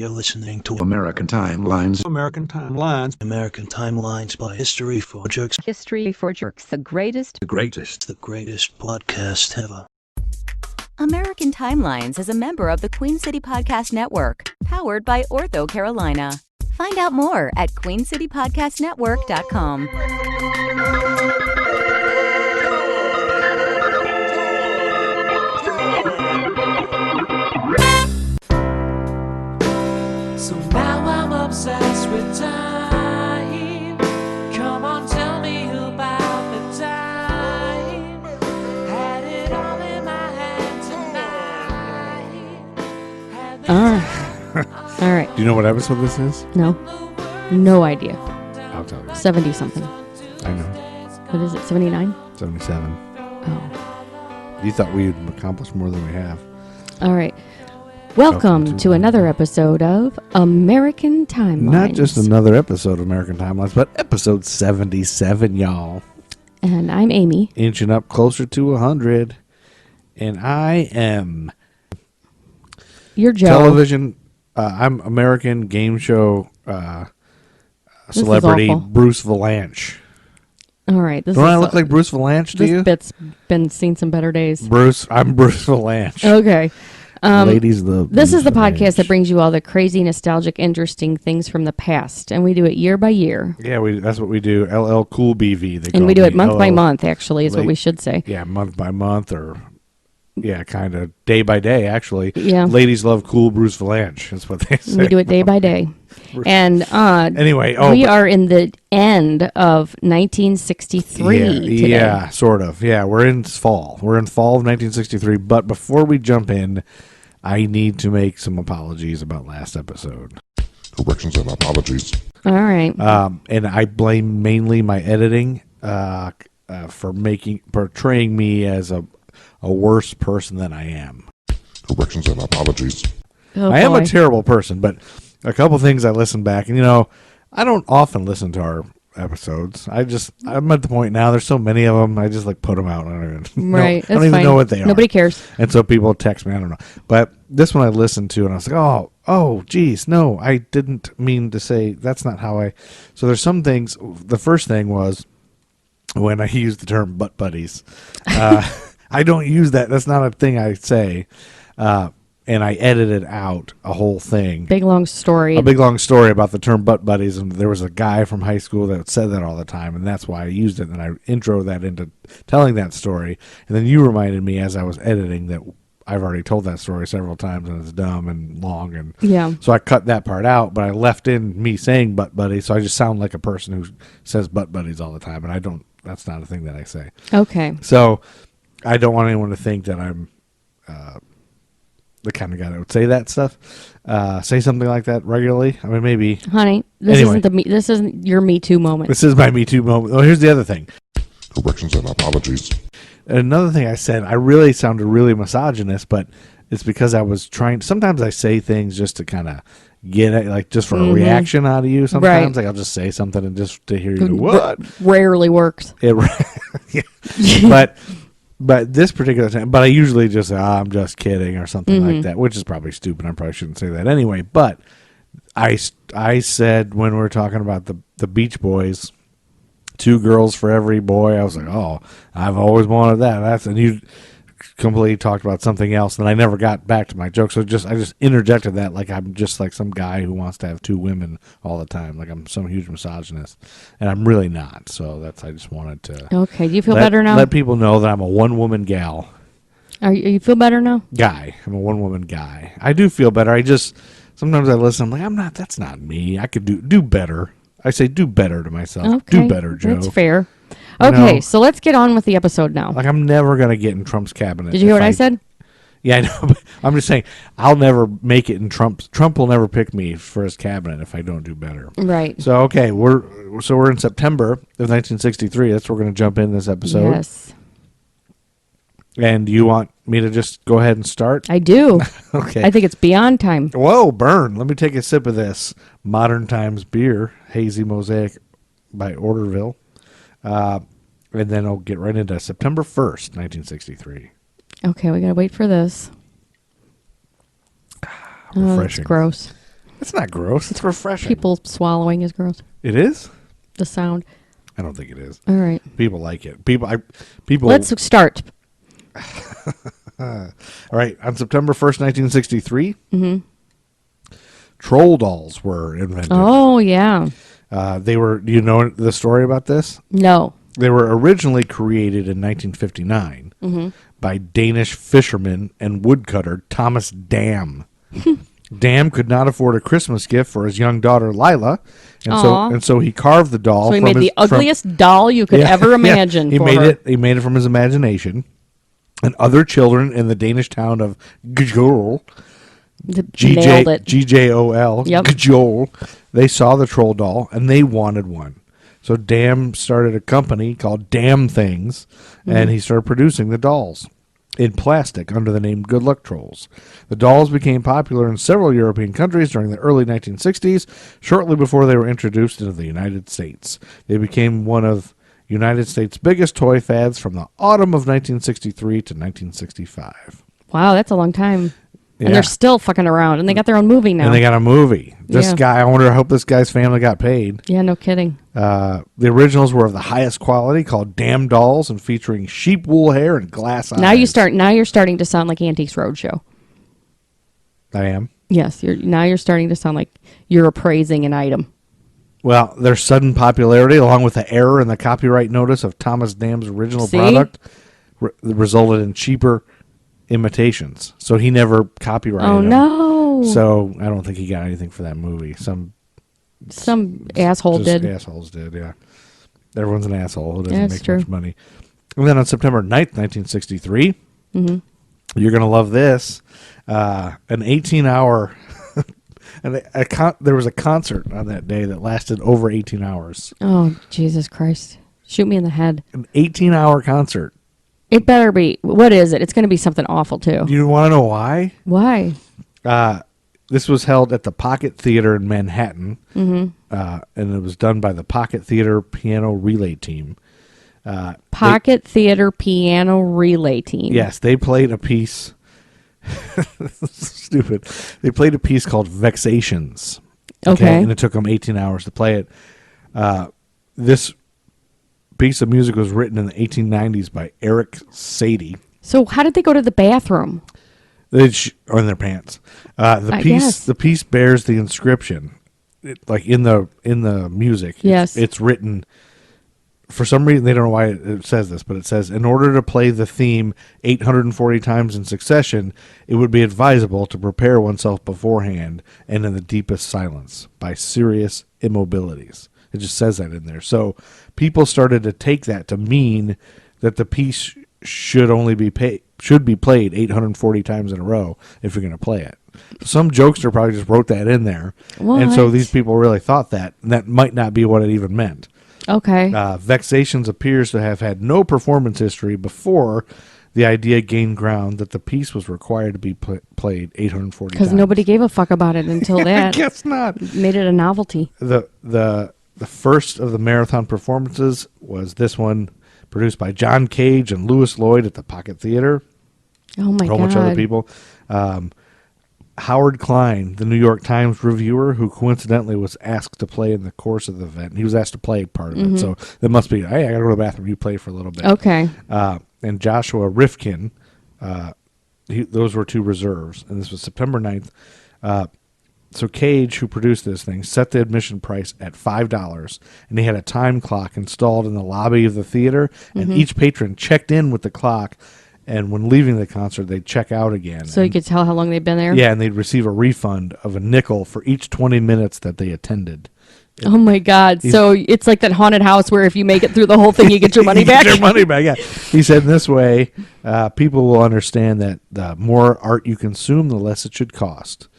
You're listening to American Timelines. American Timelines. American Timelines by History for Jerks. History for Jerks, the greatest podcast ever. American Timelines is a member of the Queen City Podcast Network, powered by Ortho Carolina. Find out more at queencitypodcastnetwork.com. So now I'm obsessed with time. Come on, tell me about the time. Had it all in my hand tonight. All right. Do you know what episode this is? No. No idea. I'll tell you. 70 something. I know. What is it? 79? 77. Oh. You thought we'd accomplished more than we have. All right. Welcome to another episode of American Timelines. Not just another episode of American Timelines, but episode 77, y'all. And I'm Amy. Inching up closer to 100. And I am You're Joe. television. I'm American game show celebrity Bruce Valanche. All right. Don't I look like Bruce Valanche to you? This bit's been seen some better days. I'm Bruce Valanche. Okay. Ladies love This Bruce is the Valanche. podcast that brings you all the crazy, nostalgic, interesting things from the past. And we do it year by year. Yeah, that's what we do. LL Cool BV. And we do it month by month, actually, is what we should say. Yeah, month by month or, yeah, kind of day by day, actually. Yeah. Ladies love cool Bruce Valanche. That's what they say. We do it day by day. And Anyway. we are in the end of 1963 today. Yeah, sort of. Yeah, we're in fall. We're in fall of 1963. But before we jump in, I need to make some apologies about last episode. Corrections and apologies. All right. And I blame mainly my editing for portraying me as a worse person than I am. Corrections and apologies. Oh, I am a boy. terrible person, but a couple things I listen back, and I don't often listen to our episodes. I'm at the point now. There's so many of them. I just put them out. I don't even Right. I don't even know what they are. Nobody cares. And so people text me. I don't know. But this one I listened to, and I was like, oh, geez, no, I didn't mean to say. That's not how I. So there's some things. The first thing was when I used the term butt buddies. I don't use that. That's not a thing I say. And I edited out a whole thing. Big long story. A big long story about the term butt buddies, and there was a guy from high school that said that all the time, and that's why I used it, and I intro that into telling that story. And then you reminded me as I was editing that I've already told that story several times, and it's dumb and long, and Yeah. so I cut that part out, but I left in me saying butt buddies, so I just sound like a person who says butt buddies all the time, and I don't. That's not a thing that I say. Okay. So I don't want anyone to think that I'm the kind of guy that would say that stuff, say something like that regularly. I mean, maybe. Honey, this Anyway. this isn't your Me Too moment. This is my Me Too moment. Oh, here's the other thing. Corrections and apologies. Another thing I said, I really sounded really misogynist, but it's because I was trying. Sometimes I say things just to kind of get it, just for a reaction out of you. Sometimes, Right. I'll just say something and just to hear you go, what? Rarely works. Yeah. But this particular time, but I usually just say, I'm just kidding or something like that, which is probably stupid. I probably shouldn't say that anyway. But I said when we were talking about the Beach Boys, 2 girls for every boy, I was like, oh, I've always wanted that. And you completely talked about something else, and I never got back to my joke. So I just interjected that like I'm just like some guy who wants to have 2 women all the time, like I'm some huge misogynist, and I'm really not. So I just wanted to. Okay. Do you feel better now? Let people know that I'm a one-woman gal. Are you feel better now? Guy. I'm a one-woman guy. I do feel better. Sometimes I listen, I'm like, I'm not, that's not me. I could do better. I say do better to myself. Okay. Do better, Joe. That's fair. You Okay, know? so let's get on with the episode now. Like, I'm never going to get in Trump's cabinet. Did you hear what I said? Yeah, I know. But I'm just saying, I'll never make it in Trump will never pick me for his cabinet if I don't do better. Right. So, okay, we're in September of 1963. That's where we're going to jump in this episode. Yes. And you want me to just go ahead and start? I do. Okay. I think it's beyond time. Whoa, burn. Let me take a sip of this Modern Times beer, Hazy Mosaic by Orderville. And then I'll get right into September 1st, 1963. Okay, we got to wait for this. Oh, that's Refreshing. gross. It's not gross. It's refreshing. People swallowing is gross. It is? The sound. I don't think it is. All right. People like it. People. Let's start. All right. On September 1st, 1963, troll dolls were invented. Oh, yeah. They were. Do you know the story about this? No. They were originally created in 1959 by Danish fisherman and woodcutter Thomas Dam. Dam could not afford a Christmas gift for his young daughter Lila, and so he carved the doll. So he from made the ugliest doll you could ever imagine. He for made her. it. He made it from his imagination. And other children in the Danish town of Gjol, Nailed it. Gjol, Yep. Gjol, they saw the troll doll and they wanted one. So Dam started a company called Dam Things, and he started producing the dolls in plastic under the name Good Luck Trolls. The dolls became popular in several European countries during the early 1960s, shortly before they were introduced into the United States. They became one of United States' biggest toy fads from the autumn of 1963 to 1965. Wow, that's a long time. Yeah. And they're still fucking around. And they got their own movie now. And they got a movie. This Yeah. guy, I hope this guy's family got paid. Yeah, no kidding. The originals were of the highest quality, called Dam Dolls, and featuring sheep wool hair and glass eyes. Now you're starting to sound like Antiques Roadshow. I am. Yes, you're starting to sound like you're appraising an item. Well, their sudden popularity, along with the error in the copyright notice of Thomas Dam's original See? product, resulted in cheaper imitations. So he never copyrighted Oh them. no! So I don't think he got anything for that movie. Some asshole just did. assholes did, yeah. Everyone's an asshole who doesn't That's make true. much money. And then on September 9th, 1963, you're going to love this, an 18-hour... there was a concert on that day that lasted over 18 hours. Oh Jesus Christ! Shoot me in the head. An 18-hour concert. It better be. What is it? It's going to be something awful too. Do you want to know why? Why? This was held at the Pocket Theater in Manhattan, and it was done by the Pocket Theater Piano Relay Team. Pocket Theater Piano Relay Team. Yes, they played a piece. Stupid. They played a piece called Vexations. Okay. And it took them 18 hours to play it. This piece of music was written in the 1890s by Eric Satie. So how did they go to the bathroom? Or in their pants. I guess. The piece bears the inscription, like in the music. Yes. It's written. For some reason, they don't know why it says this, but it says, in order to play the theme 840 times in succession, it would be advisable to prepare oneself beforehand and in the deepest silence by serious immobilities. It just says that in there. So people started to take that to mean that the piece should be played 840 times in a row if you're going to play it. Some jokester probably just wrote that in there. And so What? these people really thought that, and that might not be what it even meant. Okay. Vexations appears to have had no performance history before the idea gained ground that the piece was required to be played 840 times. Because nobody gave a fuck about it until I that. guess not. Made it a novelty. The first of the marathon performances was this one, produced by John Cage and Louis Lloyd at the Pocket Theater. Oh my A whole God. bunch of other people. Howard Klein, the New York Times reviewer, who coincidentally was asked to play in the course of the event. He was asked to play part of it, so that must be, hey, I got to go to the bathroom. You play for a little bit. Okay. And Joshua Rifkin, those were two reserves, and this was September 9th. So Cage, who produced this thing, set the admission price at $5, and he had a time clock installed in the lobby of the theater, and each patron checked in with the clock, and when leaving the concert, they'd check out again. So you could tell how long they've been there? Yeah, and they'd receive a refund of a nickel for each 20 minutes that they attended. Oh my God. So it's like that haunted house where if you make it through the whole thing, you get your money You back? get your money back, yeah. He said in this way, people will understand that the more art you consume, the less it should cost.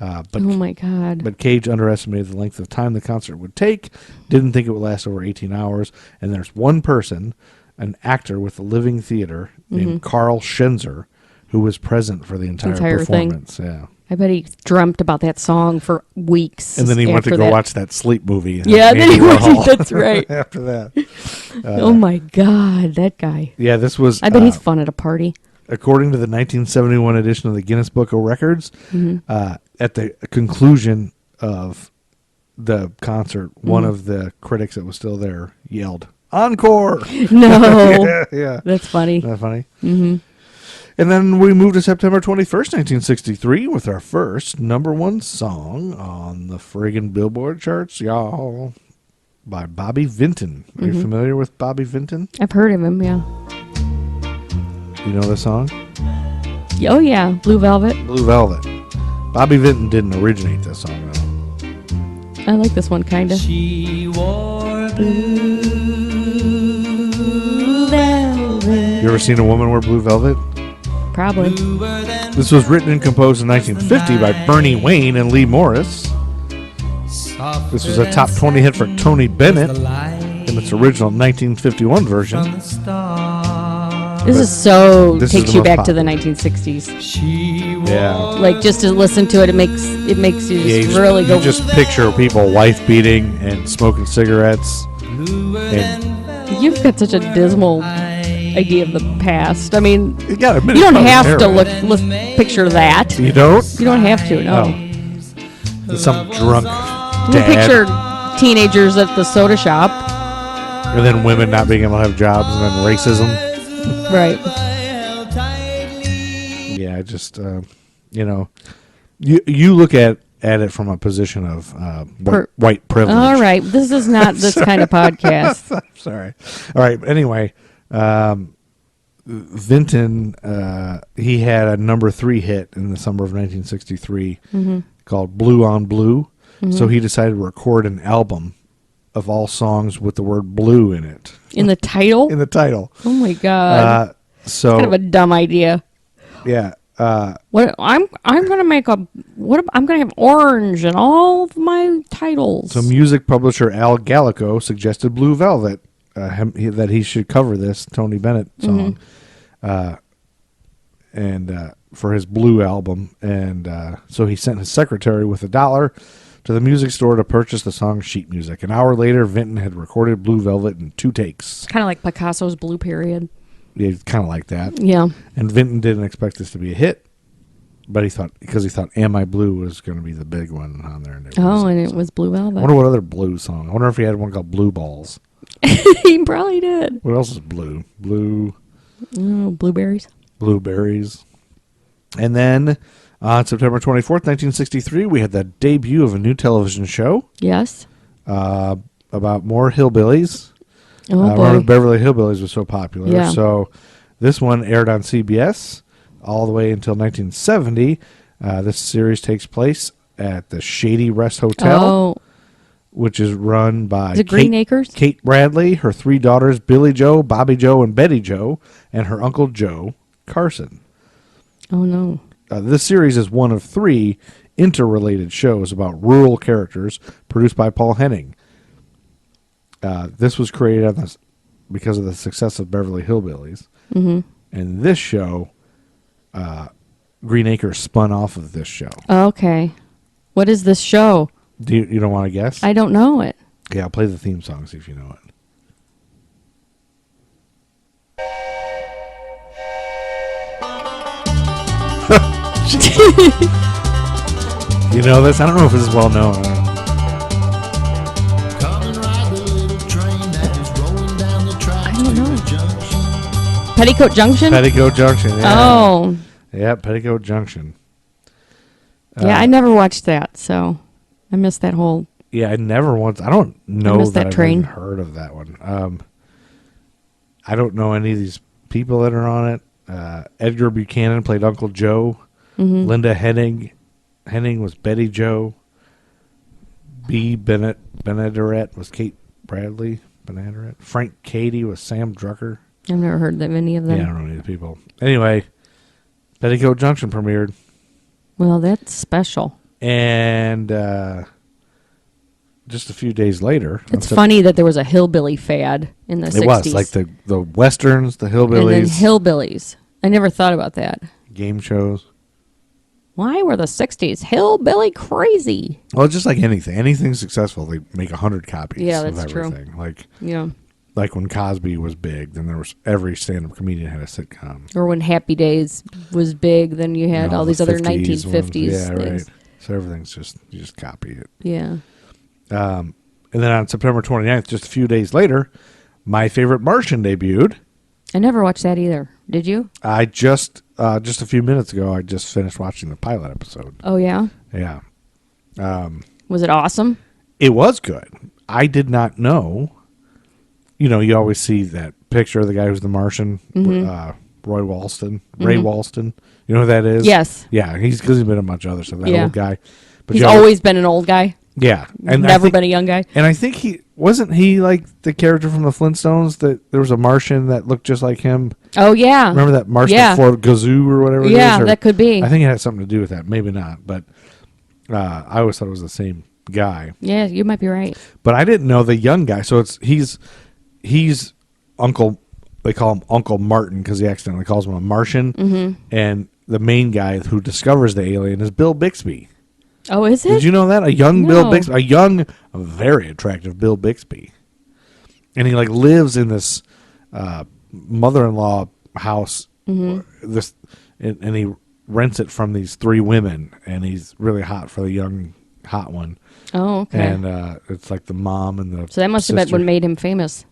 Oh my God. But Cage underestimated the length of time the concert would take, didn't think it would last over 18 hours, and there's one person, an actor with the Living Theater named Carl Schenzer, who was present for the entire performance. thing. Yeah. I bet he dreamt about that song for weeks. And then he went to after go that. watch that Sleep movie. Yeah, then Andy he went. Warhol That's right. after that. Oh my God, that guy. Yeah, this was... I bet he's fun at a party. According to the 1971 edition of the Guinness Book of Records, at the conclusion of the concert, one of the critics that was still there yelled, "Encore!" No. Yeah. That's funny. Isn't that funny? Mm-hmm. And then we moved to September 21st, 1963, with our first number one song on the friggin' Billboard charts, y'all, by Bobby Vinton. Are you familiar with Bobby Vinton? I've heard of him, yeah. You know the song? Oh, yeah. Blue Velvet. Blue Velvet. Bobby Vinton didn't originate this song, though. I like this one, kind of. She wore blue You ever seen a woman wear blue velvet? Probably. This was written and composed in 1950 by Bernie Wayne and Lee Morris. This was a top 20 hit for Tony Bennett in its original 1951 version. This is so This is takes the you most back to the popular. 1960s. Yeah. Like, just to listen to it, it makes you just really go. You just picture people wife beating and smoking cigarettes. And You've got such a dismal idea of the past. I mean, you gotta admit, you it's don't probably have to terrible. picture that. You don't? You don't have to. No. There's some drunk You dad, picture teenagers at the soda shop. and then women not being able to have jobs, and then racism. Right. Yeah, just you look at it from a position of white privilege. All right. This is not this kind of podcast. Sorry. All right. Anyway, Vinton, he had a number 3 hit in the summer of 1963 called "Blue on Blue." So he decided to record an album of all songs with the word "blue" in it. In the title? In the title. Oh my god. So Kind of a dumb idea. yeah. What I'm gonna make I'm gonna have orange in all of my titles. So music publisher Al Gallico suggested Blue Velvet, that he should cover this Tony Bennett song, and for his Blue album. And so he sent his secretary with $1 to the music store to purchase the song sheet music. An hour later, Vinton had recorded Blue Velvet in 2 takes. Kind of like Picasso's Blue Period. Yeah, kind of like that. Yeah. And Vinton didn't expect this to be a hit, but he thought "Am I Blue" was going to be the big one on there. And it was. And it was Blue I Velvet. wonder what other Blue song. I wonder if he had one called "Blue Balls." He probably did. What else is blue? Blueberries. Blueberries. And then on September 24th, 1963, we had the debut of a new television show Yes. about more hillbillies. Oh Remember boy. Beverly Hillbillies was so popular. Yeah. So this one aired on CBS all the way until 1970. This series takes place at the Shady Rest Hotel, Oh. which is run by Is it Green Acres? Kate Bradley, her 3 daughters, Billy Joe, Bobby Joe, and Betty Joe, and her uncle Joe Carson. Oh no. This series is one of 3 interrelated shows about rural characters produced by Paul Henning. This was created because of the success of Beverly Hillbillies. Mm-hmm. And this show, Green Acres spun off of this show. Okay. What is this show? Do you don't want to guess? I don't know it. Yeah, I'll play the theme song, see if you know it. You know this? I don't know if this is well known. I don't know. Petticoat Junction? Petticoat Junction. Yeah. Oh. Yeah, Petticoat Junction. Yeah, I never watched that, so I missed that whole. Yeah, I never once. I don't know missed that that I've train. even heard of that one. I don't know any of these people that are on it. Edgar Buchanan played Uncle Joe. Mm-hmm. Linda Henning was Betty Joe. B. Benaderet was Kate Bradley. Benaderet. Frank Cady was Sam Drucker. I've never heard of any of them. Yeah, I don't know any of the people. Anyway, Petticoat Junction premiered. Well, that's special. And just a few days later. It's funny that there was a hillbilly fad in the 60s. It was like the westerns, the And then hillbillies, hillbillies. I never thought about that. game shows. Why were the 60s hillbilly crazy? Well, just like anything successful, they make 100 copies. Yeah, of that's true. everything. Yeah. Like when Cosby was big, then there was every stand-up comedian had a sitcom. Or when Happy Days was big, then you had You know, all these the other 50s 1950s ones. Yeah, right. things. So everything's you just copy it. Yeah. And then on September 29th, just a few days later, My Favorite Martian debuted. I never watched that either. Did you? I just a few minutes ago, I just finished watching the pilot episode. Oh, yeah? Yeah. Was it awesome? It was good. I did not know. You know, you always see that picture of the guy who's the Martian, Ray Walston. You know who that is? Yes. Yeah, because he's been in a bunch of other stuff. That old guy. But He's always been an old guy. Yeah. And Never been a young guy. And I think he like the character from the Flintstones that there was a Martian that looked just like him. Oh, yeah. Remember that Martian for Gazoo or whatever it is? Yeah, that could be. I think it had something to do with that. Maybe not. But I always thought it was the same guy. Yeah, you might be right. But I didn't know the young guy. So he's Uncle, they call him Uncle Martin because he accidentally calls him a Martian. Mm-hmm. And the main guy who discovers the alien is Bill Bixby. Oh, is it? Did you know that? A young Bill Bixby. A young, very attractive Bill Bixby. And he lives in this mother-in-law house. Mm-hmm. And he rents it from these three women. And he's really hot for the young, hot one. Oh, okay. And it's like the mom and the So that must have been what made him famous.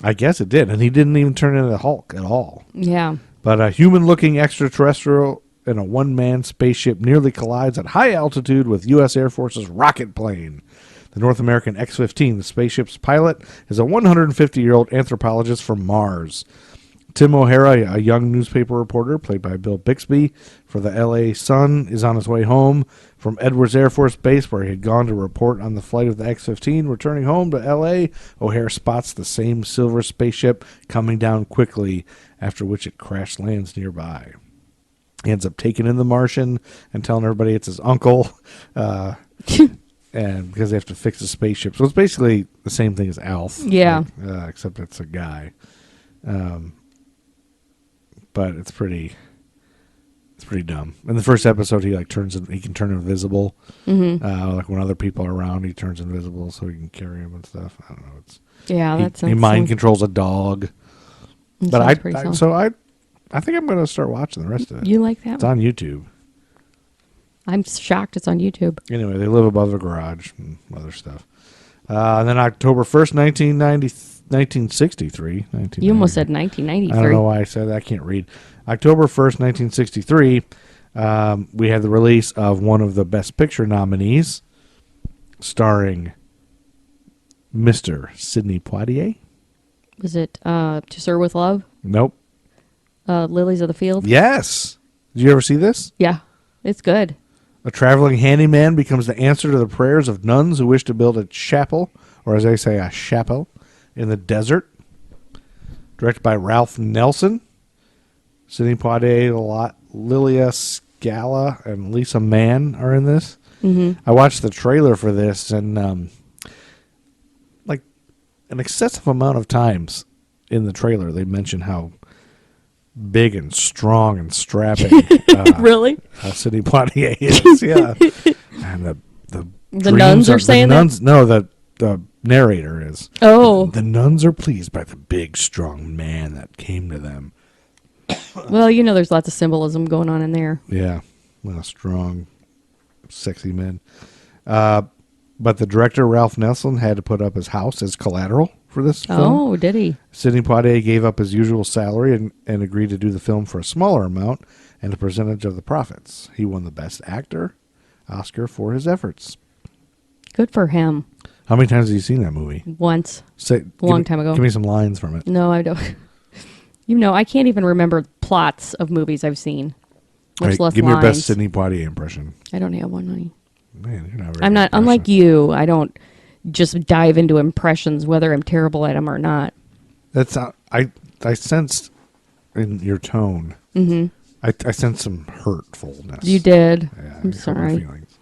I guess it did. And he didn't even turn into the Hulk at all. Yeah. But a human-looking extraterrestrial in a one-man spaceship nearly collides at high altitude with U.S. Air Force's rocket plane. The North American X-15, the spaceship's pilot, is a 150-year-old anthropologist from Mars. Tim O'Hara, a young newspaper reporter, played by Bill Bixby, for the L.A. Sun, is on his way home from Edwards Air Force Base, where he had gone to report on the flight of the X-15. Returning home to L.A., O'Hara spots the same silver spaceship coming down quickly, after which it crash lands nearby. He ends up taking in the Martian and telling everybody it's his uncle, and because they have to fix the spaceship. So it's basically the same thing as Alf. Yeah. Except it's a guy. But it's pretty dumb. In the first episode, he can turn invisible. Mm-hmm. Like when other people are around, he turns invisible so he can carry him and stuff. I don't know. He mind controls a dog. But I think I'm going to start watching the rest of it. You like that? It's on YouTube. I'm shocked it's on YouTube. Anyway, they live above the garage and other stuff. And then October 1st, 1963. You almost said 1993. I don't know why I said that. I can't read. October 1st, 1963, we had the release of one of the Best Picture nominees, starring Mr. Sidney Poitier. Was it To Sir with Love? Nope. Lilies of the Field? Yes. Did you ever see this? Yeah. It's good. A traveling handyman becomes the answer to the prayers of nuns who wish to build a chapel, or as they say, a chapel, in the desert. Directed by Ralph Nelson. Sidney Poitier, Lilia Scala, and Lisa Mann are in this. Mm-hmm. I watched the trailer for this, and an excessive amount of times in the trailer they mention how big and strong and strapping really Sidney Poitier is. Yeah. And the nuns are saying that? No, the narrator is. Oh. The nuns are pleased by the big, strong man that came to them. Well, there's lots of symbolism going on in there. Yeah. Well, strong, sexy men. But the director, Ralph Nelson, had to put up his house as collateral for this film. Oh, did he? Sidney Poitier gave up his usual salary and agreed to do the film for a smaller amount and a percentage of the profits. He won the Best Actor Oscar for his efforts. Good for him. How many times have you seen that movie? Once. A long time ago. Give me some lines from it. No, I don't. I can't even remember plots of movies I've seen. Much less give lines. me your best Sidney Poitier impression. I don't have one, honey. Man, you're not very I'm not, unlike you, I don't just dive into impressions, whether I'm terrible at them or not. That's I sensed in your tone. Mm-hmm. I sensed some hurtfulness. You did. Yeah, I'm sorry. Feelings.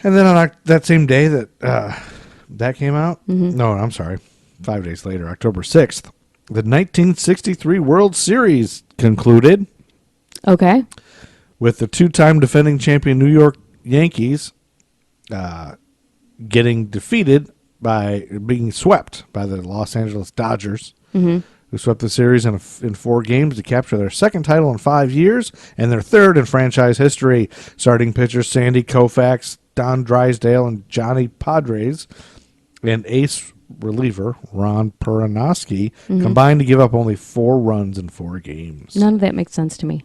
And then on that same day that came out, no, I'm sorry, 5 days later, October 6th, the 1963 World Series concluded. Okay. With the two-time defending champion New York Yankees getting defeated by being swept by the Los Angeles Dodgers who swept the series in 4 games to capture their second title in 5 years and their third in franchise history. Starting pitchers Sandy Koufax, Don Drysdale, and Johnny Padres, and ace reliever Ron Peranoski combined to give up only 4 runs in 4 games. None of that makes sense to me.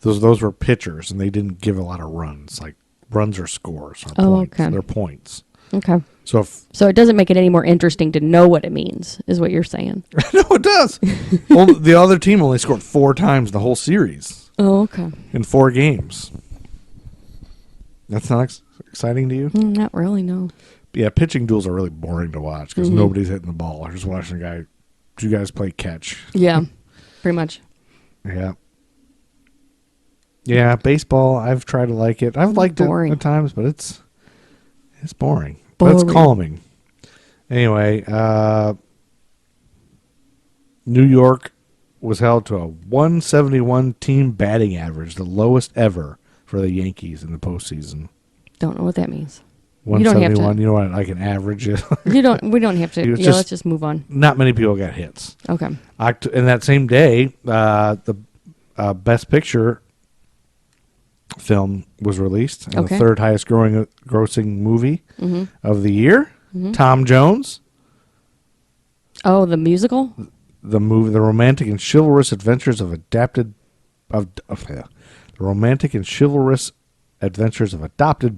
Those were pitchers, and they didn't give a lot of runs. Like runs or scores. Or points. Okay. They're points. Okay. So it doesn't make it any more interesting to know what it means, is what you're saying. no, it does. Well, the other team only scored 4 times the whole series Oh, okay. in 4 games. That's not exciting to you? Not really, no. Yeah, pitching duels are really boring to watch because nobody's hitting the ball. They're just watching a guy. 2 guys play catch. Yeah, pretty much. Yeah. Yeah, baseball, I've tried to like it. I've liked boring. it at times, but it's boring. But Boring. it's calming. Anyway, New York was held to a 171 team batting average, the lowest ever for the Yankees in the postseason. Don't know what that means. 171, you know what like an average is? We don't have to. It was Let's just move on. Not many people got hits. Okay. In that same day, the Best Picture film was released, and Okay. the third highest grossing movie of the year, Tom Jones, Oh, the musical? the romantic and chivalrous adventures of adopted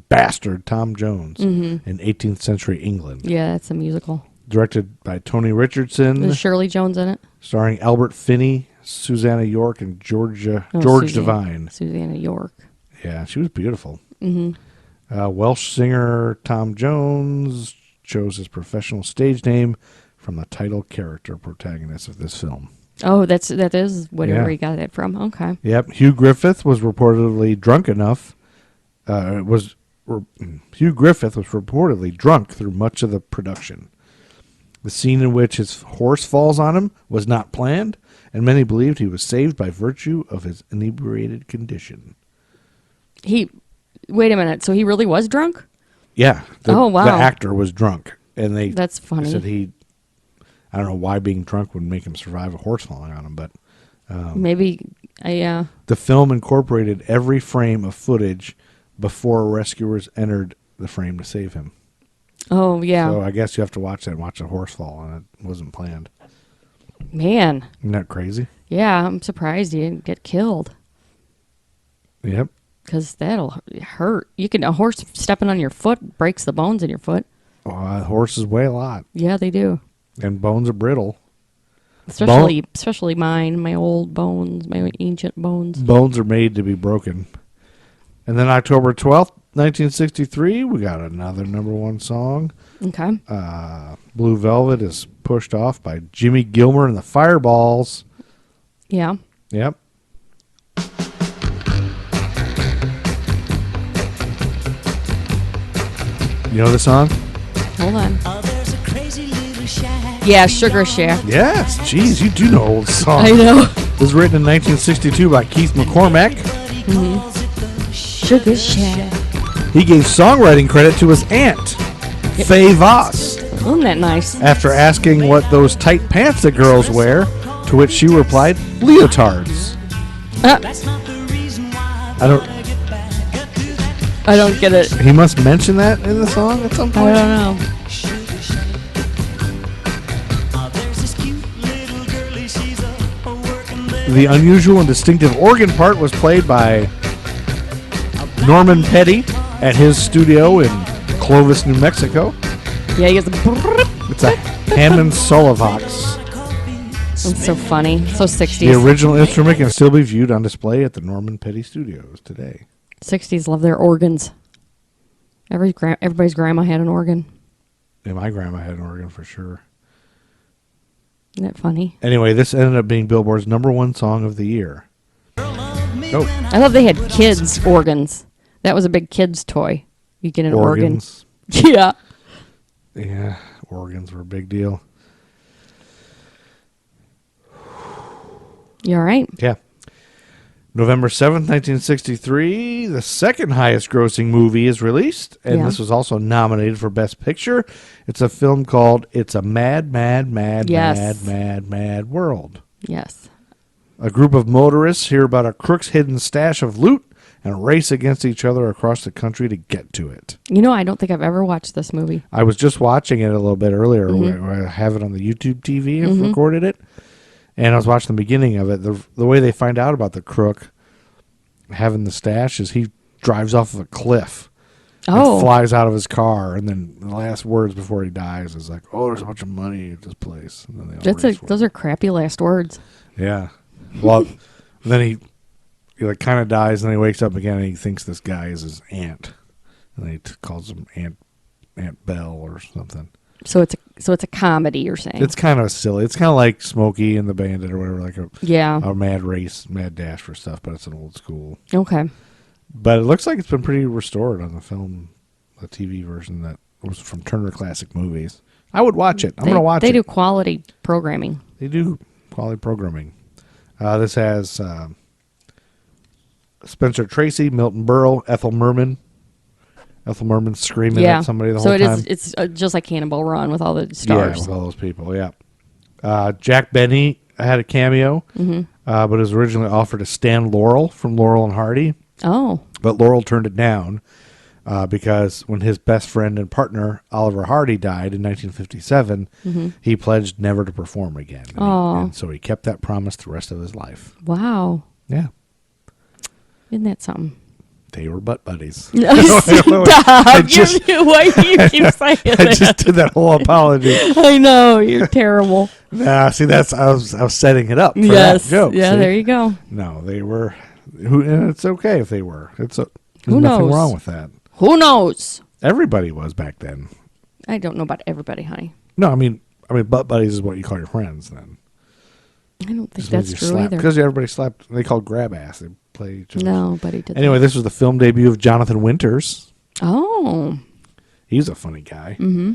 bastard Tom Jones in 18th century England. Yeah, that's a musical. Directed by Tony Richardson, Is Shirley Jones in it? starring Albert Finney, Susanna York, and George Suzanne- Devine. Susanna York. Yeah, she was beautiful. Welsh singer Tom Jones chose his professional stage name from the title character protagonist of this film. Oh, that is whatever Yeah. he got it from. Okay. Yep, Hugh Griffith was reportedly drunk enough. Hugh Griffith was reportedly drunk through much of the production. The scene in which his horse falls on him was not planned, and many believed he was saved by virtue of his inebriated condition. Wait a minute. So he really was drunk? Yeah. Oh, wow. The actor was drunk, and That's funny. said I don't know why being drunk would make him survive a horse falling on him, but Maybe. Yeah. the film incorporated every frame of footage before rescuers entered the frame to save him. Oh, yeah. So I guess you have to watch that and watch a horse fall, and it wasn't planned. Man. Isn't that crazy? Yeah, I'm surprised he didn't get killed. Yep. Because that'll hurt. A horse stepping on your foot breaks the bones in your foot. Horses weigh a lot, Yeah, they do. and bones are brittle. Especially mine, my old bones, my ancient bones. Bones are made to be broken. And then October 12th, 1963, we got another number 1 song. Okay. Blue Velvet is pushed off by Jimmy Gilmer and the Fireballs. Yeah. Yep. You know the song? Hold on. Yeah, Sugar Shack. Yes. Jeez, you do know old songs. I know. It was written in 1962 by Keith McCormack. Sugar Shack. He gave songwriting credit to his aunt, Faye Voss, Isn't that nice? after asking what those tight pants that girls wear, to which she replied, leotards. I don't get it. He must mention that in the song at some I point. don't know. The unusual and distinctive organ part was played by Norman Petty at his studio in Clovis, New Mexico. Yeah, he goes. It's a Hammond Solivox. It's so funny. So 60s. The original instrument can still be viewed on display at the Norman Petty Studios today. 60s love their organs. Everybody's grandma had an organ. Yeah, my grandma had an organ for sure. Isn't that funny? Anyway, this ended up being Billboard's number 1 song of the year. Oh, I love they had kids' organs. That was a big kids' toy. You get an organs. organ. Yeah. Yeah, organs were a big deal. You all right? Yeah. November 7th, 1963, the second highest grossing movie is released, and this was also nominated for Best Picture. It's a film called It's a Mad, Mad, Mad, Mad, Mad, Mad World. Yes. A group of motorists hear about a crook's hidden stash of loot and race against each other across the country to get to it. You know, I don't think I've ever watched this movie. I was just watching it a little bit earlier. Where I have it on the YouTube TV. I've recorded it. And I was watching the beginning of it. The way they find out about the crook having the stash is he drives off of a cliff and flies out of his car. And then the last words before he dies is like, "Oh, there's a bunch of money at this place." And then they all race for it. Those are crappy last words. Yeah. Well, then he like kind of dies, and then he wakes up again, and he thinks this guy is his aunt, and then he calls him Aunt Belle or something. So it's a comedy, you're saying? It's kind of silly. It's kind of like Smokey and the Bandit or whatever, like a mad dash for stuff, but it's an old school. Okay. But it looks like it's been pretty restored on the film, the TV version that was from Turner Classic Movies. I would watch it. I'm going to watch it. They do quality programming. They do quality programming. This has Spencer Tracy, Milton Berle, Ethel Merman. Ethel Merman screaming at somebody the whole time. So it's just like Cannonball Run with all the stars. Yeah, with all those people, yeah. Jack Benny had a cameo, but it was originally offered to Stan Laurel from Laurel and Hardy. Oh. But Laurel turned it down because when his best friend and partner, Oliver Hardy, died in 1957, he pledged never to perform again. And so he kept that promise the rest of his life. Wow. Yeah. Isn't that something? They were butt buddies. Stop. Why do you keep saying that? I just did that whole apology. I know. You're terrible. Nah, see, I was setting it up for that joke. Yeah, see? there you go. No, they were. And it's okay if they were. There's Who nothing knows? wrong with that. Who knows? Everybody was back then. I don't know about everybody, honey. No, I mean, butt buddies is what you call your friends then. I don't think that's true either. Because everybody slapped. They called grab ass. They play each other. Nobody did. Anyway, this was the film debut of Jonathan Winters. Oh. He's a funny guy. Mm-hmm.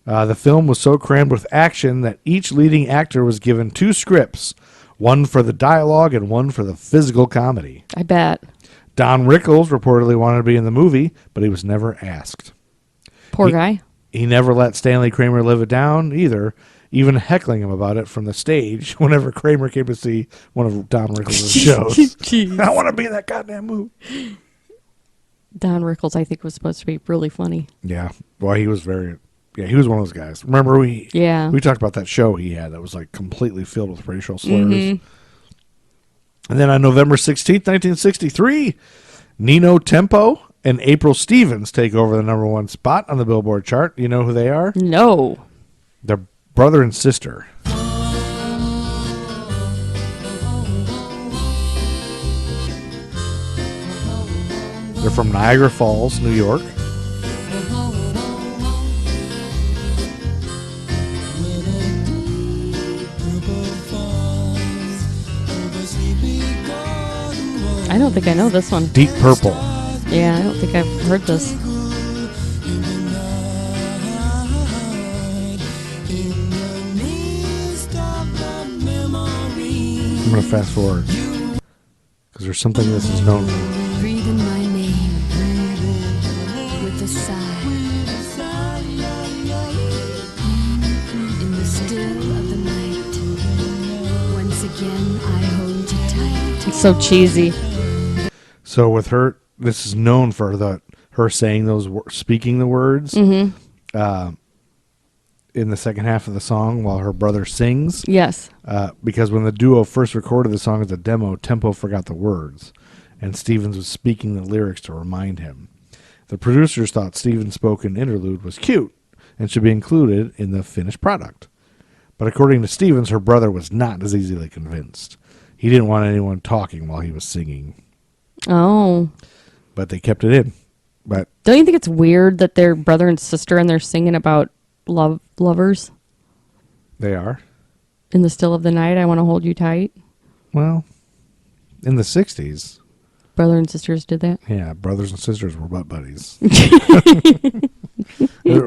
The film was so crammed with action that each leading actor was given 2 scripts, one for the dialogue and one for the physical comedy. I bet. Don Rickles reportedly wanted to be in the movie, but he was never asked. Poor guy. He never let Stanley Kramer live it down either, even heckling him about it from the stage whenever Kramer came to see one of Don Rickles' shows. I want to be in that goddamn movie. Don Rickles, I think, was supposed to be really funny. Yeah. Well, he was he was one of those guys. Remember, we talked about that show he had that was like completely filled with racial slurs. And then on November 16th, 1963, Nino Tempo and April Stevens take over the #1 spot on the Billboard chart. You know who they are? No. They're brother and sister. They're from Niagara Falls, New York. I don't think I know this one. Deep Purple. Yeah, I don't think I've heard this. I'm going to fast forward because there's something this is known for. Breathing my name with a sigh. In the still of the night, once again I hold you tight. It's so cheesy. So with her, this is known for her saying those, speaking the words in the second half of the song while her brother sings. Yes. Because when the duo first recorded the song as a demo, Tempo forgot the words, and Stevens was speaking the lyrics to remind him. The producers thought Stevens' spoken interlude was cute and should be included in the finished product. But according to Stevens, her brother was not as easily convinced. He didn't want anyone talking while he was singing. Oh. But they kept it in. But don't you think it's weird that they're brother and sister and they're singing about lovers? They are. In the still of the night, I want to hold you tight. Well, in the 60s. Brother and sisters did that? Yeah, brothers and sisters were butt buddies. Or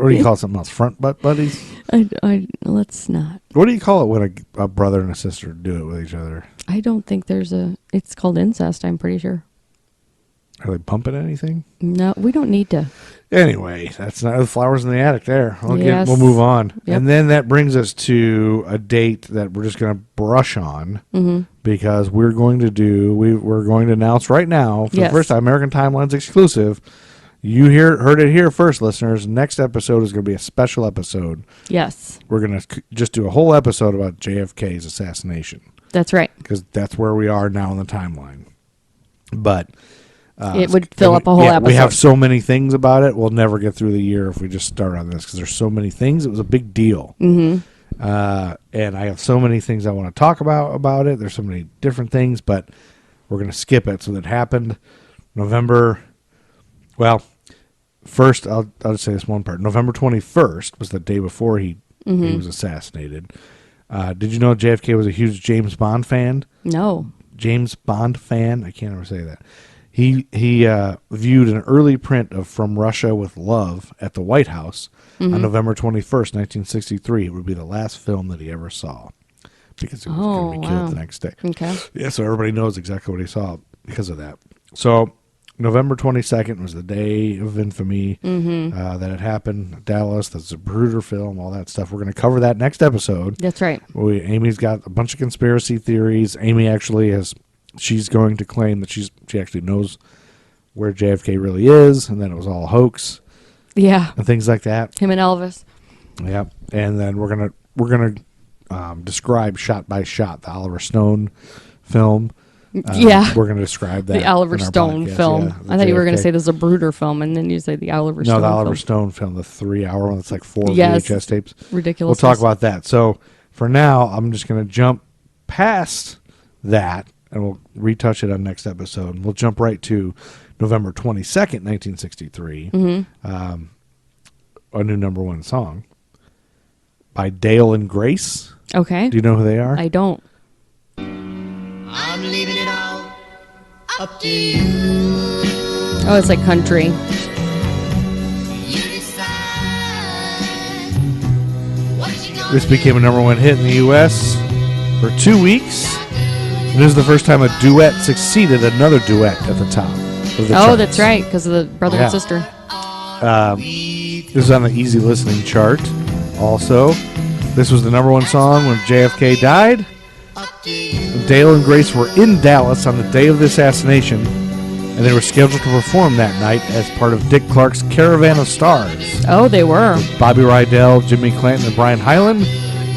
do you call it something else? Front butt buddies? Let's not. What do you call it when a brother and a sister do it with each other? I don't think it's called incest, I'm pretty sure. Are they pumping anything? No, we don't need to. Anyway, that's not the flowers in the attic there. Yes. We'll move on. Yep. And then that brings us to a date that we're just going to brush on because we're going to announce right now for the first time, American Timeline's exclusive. You heard it here first, listeners. Next episode is going to be a special episode. Yes. We're going to just do a whole episode about JFK's assassination. That's right. Because that's where we are now in the timeline. But it would fill up a whole episode. We have so many things about it. We'll never get through the year if we just start on this because there's so many things. It was a big deal. Mm-hmm. And I have so many things I want to talk about it. There's so many different things, but we're going to skip it. So that happened November. Well, first, I'll just say this one part. November 21st was the day before he was assassinated. Did you know JFK was a huge James Bond fan? No. James Bond fan? I can't ever say that. He viewed an early print of From Russia with Love at the White House on November 21st, 1963. It would be the last film that he ever saw because he was going to be killed the next day. Okay. Yeah, so everybody knows exactly what he saw because of that. So November 22nd was the day of infamy that had happened. Dallas, the Zapruder film, all that stuff. We're going to cover that next episode. That's right. Amy's got a bunch of conspiracy theories. Amy actually has... She's going to claim that she actually knows where JFK really is, and then it was all a hoax. Yeah, and things like that. Him and Elvis. Yeah, and then we're gonna describe shot by shot the Oliver Stone film. We're gonna describe that the Oliver Stone film. Yeah, I thought you were gonna say the Zapruder film, and then you say the Oliver Stone. No, the film. Oliver Stone film, the 3-hour one. It's like 4 VHS tapes. Ridiculous. We'll talk about that. So for now, I'm just gonna jump past that. And we'll retouch it on next episode. We'll jump right to November 22nd, 1963. A new number one song by Dale and Grace. Okay. Do you know who they are? I don't. I'm leaving it all up to you. Oh, it's like country. You decide what you gonna This became a number one hit in the U.S. for 2 weeks. And this is the first time a duet succeeded another duet at the top of the charts. That's right, because of the brother and sister. This is on the easy listening chart. Also, this was the number one song when JFK died. Dale and Grace were in Dallas on the day of the assassination, and they were scheduled to perform that night as part of Dick Clark's Caravan of Stars. Oh, they were. Bobby Rydell, Jimmy Clanton, and Brian Hyland.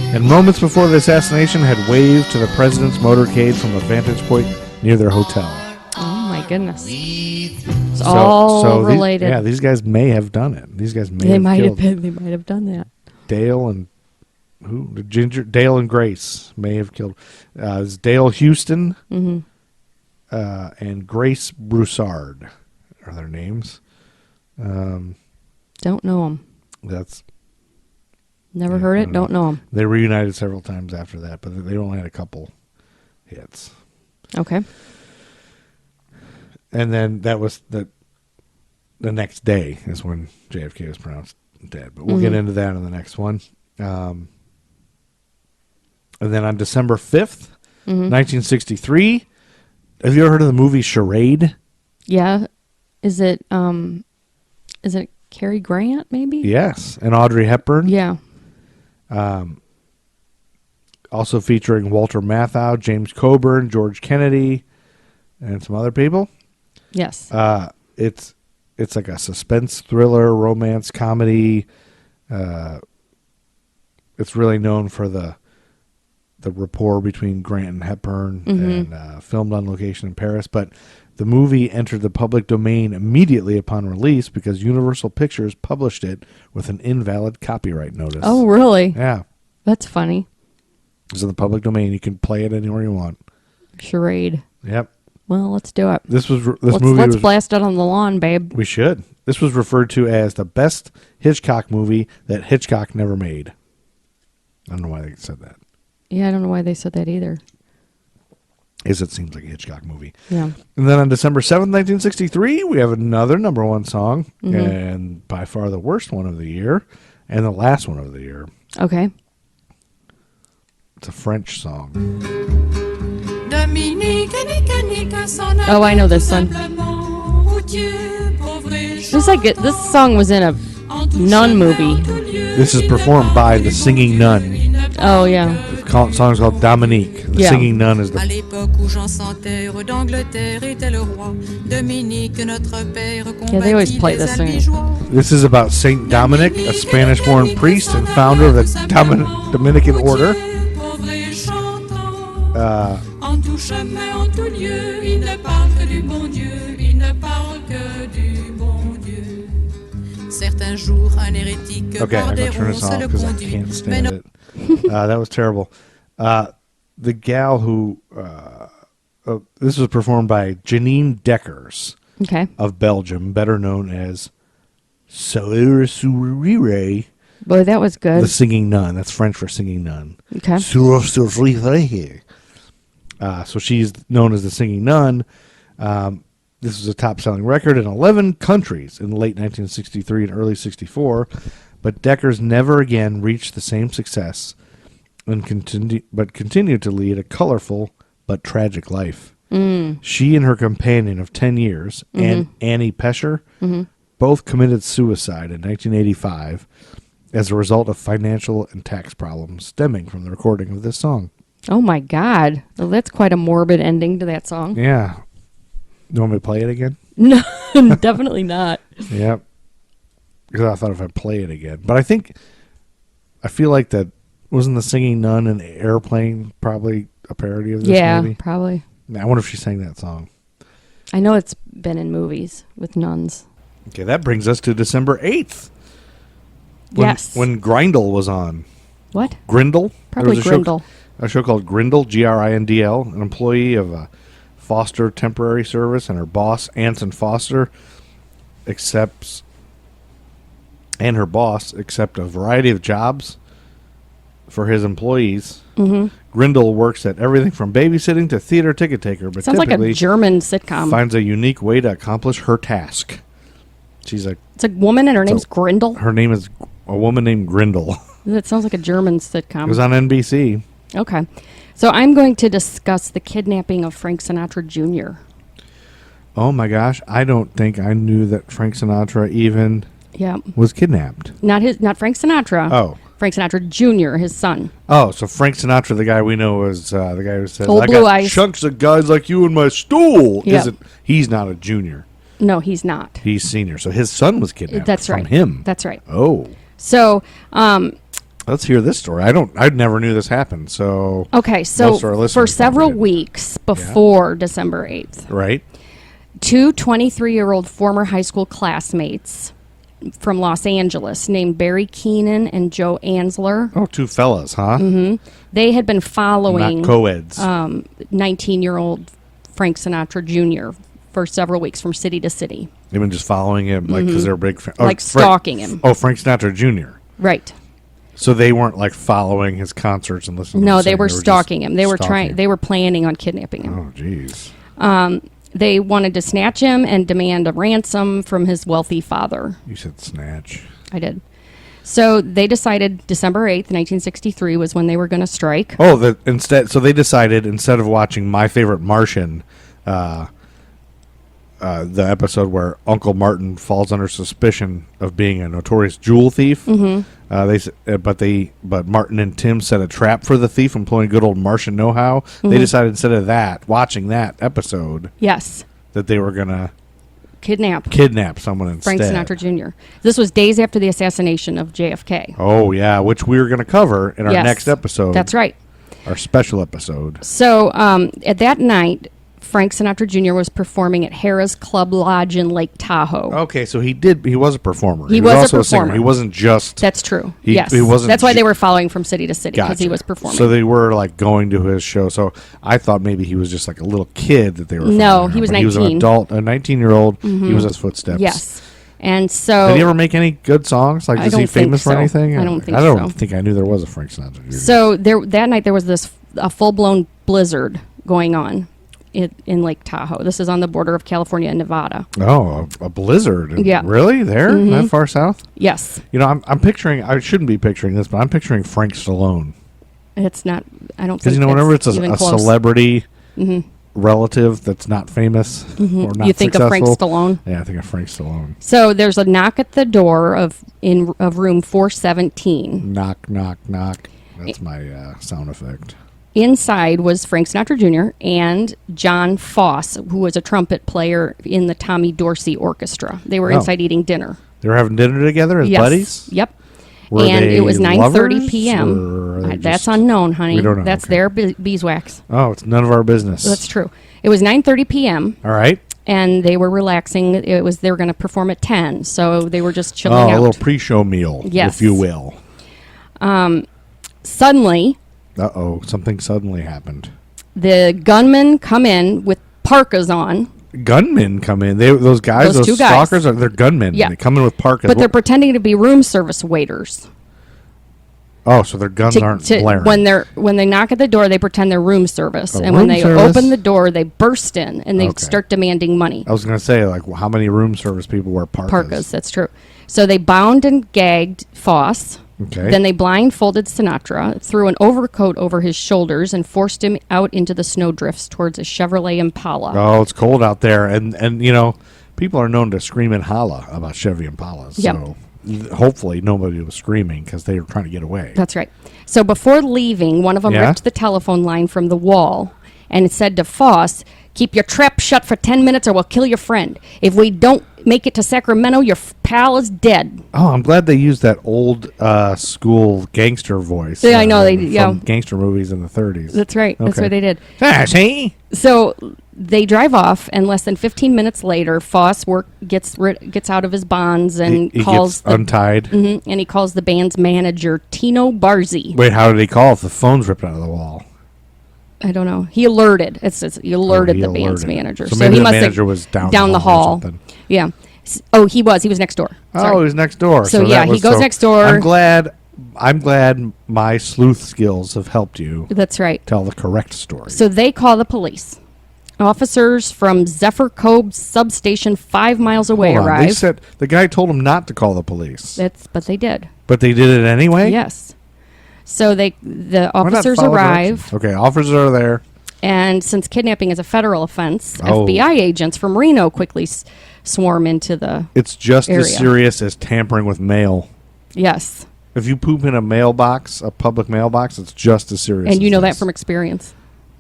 And moments before the assassination had waved to the president's motorcade from a vantage point near their hotel. Oh, my goodness. It's all related. These guys may have done it. These guys They might have done that. Dale and Dale and Grace may have killed. It's Dale Houston and Grace Broussard are their names. Don't know them. That's... Never heard it, don't know them. They reunited several times after that, but they only had a couple hits. Okay. And then that was the next day is when JFK was pronounced dead. But we'll get into that in the next one. And then on December 5th, 1963, have you ever heard of the movie Charade? Yeah. Is it Cary Grant, maybe? Yes. And Audrey Hepburn? Yeah. Also featuring Walter Matthau, James Coburn, George Kennedy, and some other people. Yes. It's like a suspense thriller, romance comedy. It's really known for the rapport between Grant and Hepburn, and filmed on location in Paris. But the movie entered the public domain immediately upon release because Universal Pictures published it with an invalid copyright notice. Oh, really? Yeah. That's funny. It's in the public domain. You can play it anywhere you want. Charade. Yep. Well, let's do it. Let's blast it on the lawn, babe. We should. This was referred to as the best Hitchcock movie that Hitchcock never made. I don't know why they said that. Yeah, I don't know why they said that either. It seems like a Hitchcock movie. Yeah. And then on December 7th, 1963, we have another number one song, and by far the worst one of the year, and the last one of the year. Okay. It's a French song. Oh, I know this one. This song was in a nun movie. This is performed by the Singing Nun. Oh, yeah. The song's called Dominique. The Yeah. Singing Nun is À the... l'époque où Jean sans terre d'Angleterre était le roi, Dominique notre père Yeah, they always combattit play les this thing. albigeois. This is about Saint Dominic, a Spanish-born priest and founder of the Dominican order. Pauvre et chantant, en tout chemin, en tout lieu, il ne parle que du bon Dieu, il ne parle que du bon Dieu. Certains jours, un hérétique Okay, I'm going to turn borderon this se off le because I conduit. can't Mais stand non, it. That was terrible. The gal who... this was performed by Janine Deckers Okay. of Belgium, better known as Sourire, Boy, that was good. the Singing Nun. That's French for Singing Nun. Okay. Sourire. So she's known as the Singing Nun. This was a top-selling record in 11 countries in late 1963 and early 64, but Deckers never again reached the same success and continued to lead a colorful but tragic life. She and her companion of 10 years, Annie Pescher, both committed suicide in 1985 as a result of financial and tax problems stemming from the recording of this song. Oh, my God. Well, that's quite a morbid ending to that song. Yeah. You want me to play it again? No, definitely not. Yep. Because I thought if I play it again. But I feel like that, wasn't the Singing Nun and Airplane probably a parody of this Yeah, movie? probably. I wonder if she sang that song. I know it's been in movies with nuns. Okay, that brings us to December 8th. Yes. When Grindel was on. What? Grindel? Probably There was Grindel. A show called Grindel, Grindl, an employee of a foster temporary service, and her boss, Anson Foster, accept a variety of jobs for his employees. Grindel works at everything from babysitting to theater ticket taker, but Sounds like a typically German sitcom. finds a unique way to accomplish her task. She's like, It's a woman and her name's Grindel. her name is a woman named Grindel. That sounds like a German It sitcom. was on NBC. Okay. So I'm going to discuss the kidnapping of Frank Sinatra Jr. Oh my gosh, I don't think I knew that Frank Sinatra even Yeah. was kidnapped. Not Frank Sinatra. Oh. Frank Sinatra Jr., his son. Oh, so Frank Sinatra, the guy we know is the guy who says, Old I Blue got Eyes. chunks of guys like you in my stool. Yep. He's not a junior. No, he's not. He's senior. So his son was kidnapped That's from right. him. That's right. Oh. So, Let's hear this story. I never knew this happened. So okay, so most of our listeners for several probably didn't. weeks before December 8th, Right? two 23-year-old former high school classmates from Los Angeles named Barry Keenan and Joe Ansler, Oh, two fellas, huh? they had been following Not co-eds. 19-year-old Frank Sinatra Jr. for several weeks from city to city. They've been just following him, like, because they're a big fan. Like stalking him. Oh, Frank Sinatra Jr. Right. So they weren't, like, following his concerts and listening to No, him they sing. were just stalking him. They were stalking him. They were planning on kidnapping him. Oh, jeez. They wanted to snatch him and demand a ransom from his wealthy father. You said snatch. I did. So they decided December 8th, 1963 was when they were going to strike. Oh, so they decided, instead of watching My Favorite Martian, the episode where Uncle Martin falls under suspicion of being a notorious jewel thief, but Martin and Tim set a trap for the thief, employing good old Martian know-how. They decided, instead of watching that episode, Yes. that they were going to Kidnap someone instead. Frank Sinatra Jr. This was days after the assassination of JFK. Oh, yeah, which we were going to cover in our Yes. next episode. That's right. Our special episode. So at that night, Frank Sinatra Jr. was performing at Harrah's Club Lodge in Lake Tahoe. Okay, so he was a performer. He was a also singer. performer. He wasn't just... That's true. He- yes. he wasn't That's why ju- they were following from city to city, because he Gotcha. was performing. So they were, like, going to his show. So I thought maybe he was just like a little kid that they were No, following he was around, but He was an 19. adult, a 19-year-old. He was his footsteps. Yes. And so... Did he ever make any good songs? Like, I is he don't think famous for so. anything? I don't think I don't so. think I knew there was a Frank Sinatra Jr. So that night there was a full-blown blizzard going on. in Lake Tahoe. This is on the border of California and Nevada. Oh, a blizzard. Yeah. Really? There? That far south? Yes. You know, I'm picturing, I shouldn't be picturing this, but I'm picturing Frank Stallone. It's not, I don't think Because, you know, whenever it's even a close. celebrity relative that's not famous or not You think successful. of Frank Stallone? Yeah, I think of Frank Stallone. So there's a knock at the door of room 417. Knock, knock, knock. That's my sound effect. Inside was Frank Sinatra Jr. and John Foss, who was a trumpet player in the Tommy Dorsey Orchestra. They were inside eating dinner. They were having dinner together as Yes. buddies? Yep. Were and they it was 9:30 lovers, p.m. or are they That's just- unknown, honey. We don't know. That's Okay. their beeswax. Oh, it's none of our business. That's true. It was 9:30 p.m. All right. and they were relaxing. They were going to perform at 10, so they were just Oh, chilling a out. little pre-show meal, Yes. if you will. Suddenly, Uh-oh, something suddenly happened. the gunmen come in with parkas on, Gunmen come in. Those guys, Those two guys. stalkers, they're gunmen. Yeah. They come in with parkas. but they're pretending to be room service waiters. Oh, so their guns aren't blaring. When they knock at the door, they pretend they're room service, Oh, and when room they service? open the door, they burst in and they Okay. start demanding money. I was going to say, like, how many room service people wear parkas? Parkas, that's true. So they bound and gagged Foss. Okay. Then they blindfolded Sinatra, threw an overcoat over his shoulders, and forced him out into the snowdrifts towards a Chevrolet Impala. Oh, it's cold out there, and you know, people are known to scream and holla about Chevy Impalas. Yep. So hopefully nobody was screaming because they were trying to get away. That's right. So before leaving, one of them Yeah? ripped the telephone line from the wall and said to Foss, "Keep your trap shut for 10 minutes or we'll kill your friend. If we don't make it to Sacramento, your pal is dead." Oh, I'm glad they used that old school gangster voice. Yeah, I know, they- from yeah. gangster movies in the 30s. That's right. That's Okay. what they did. See? So they drive off, and less than 15 minutes later, Foss gets out of his bonds and He calls gets untied. and he calls the band's manager, Tino Barzi. Wait, how did he call if the phone's ripped out of the wall? I don't know. He alerted. He alerted he the band's alerted. manager. So maybe he the must have manager was down the the hall or hall. something. Yeah. Oh, he was. He was next door. Oh, Sorry. he was next door. So, that yeah, he was- goes next door. I'm glad my sleuth skills have helped you That's right. tell the correct story. So they call the police. Officers from Zephyr Cove substation 5 miles away Hold on, arrive. they said the guy told him not to call the police, But they did. but they did it anyway. Yes. So the Why not officers follow arrive, directions? Okay, officers are there. and since kidnapping is a federal offense, Oh. FBI agents from Reno quickly swarm into the. It's just Area. as serious as tampering with mail. Yes. If you poop in a mailbox, a public mailbox, it's just as serious. And you as know that this. from experience.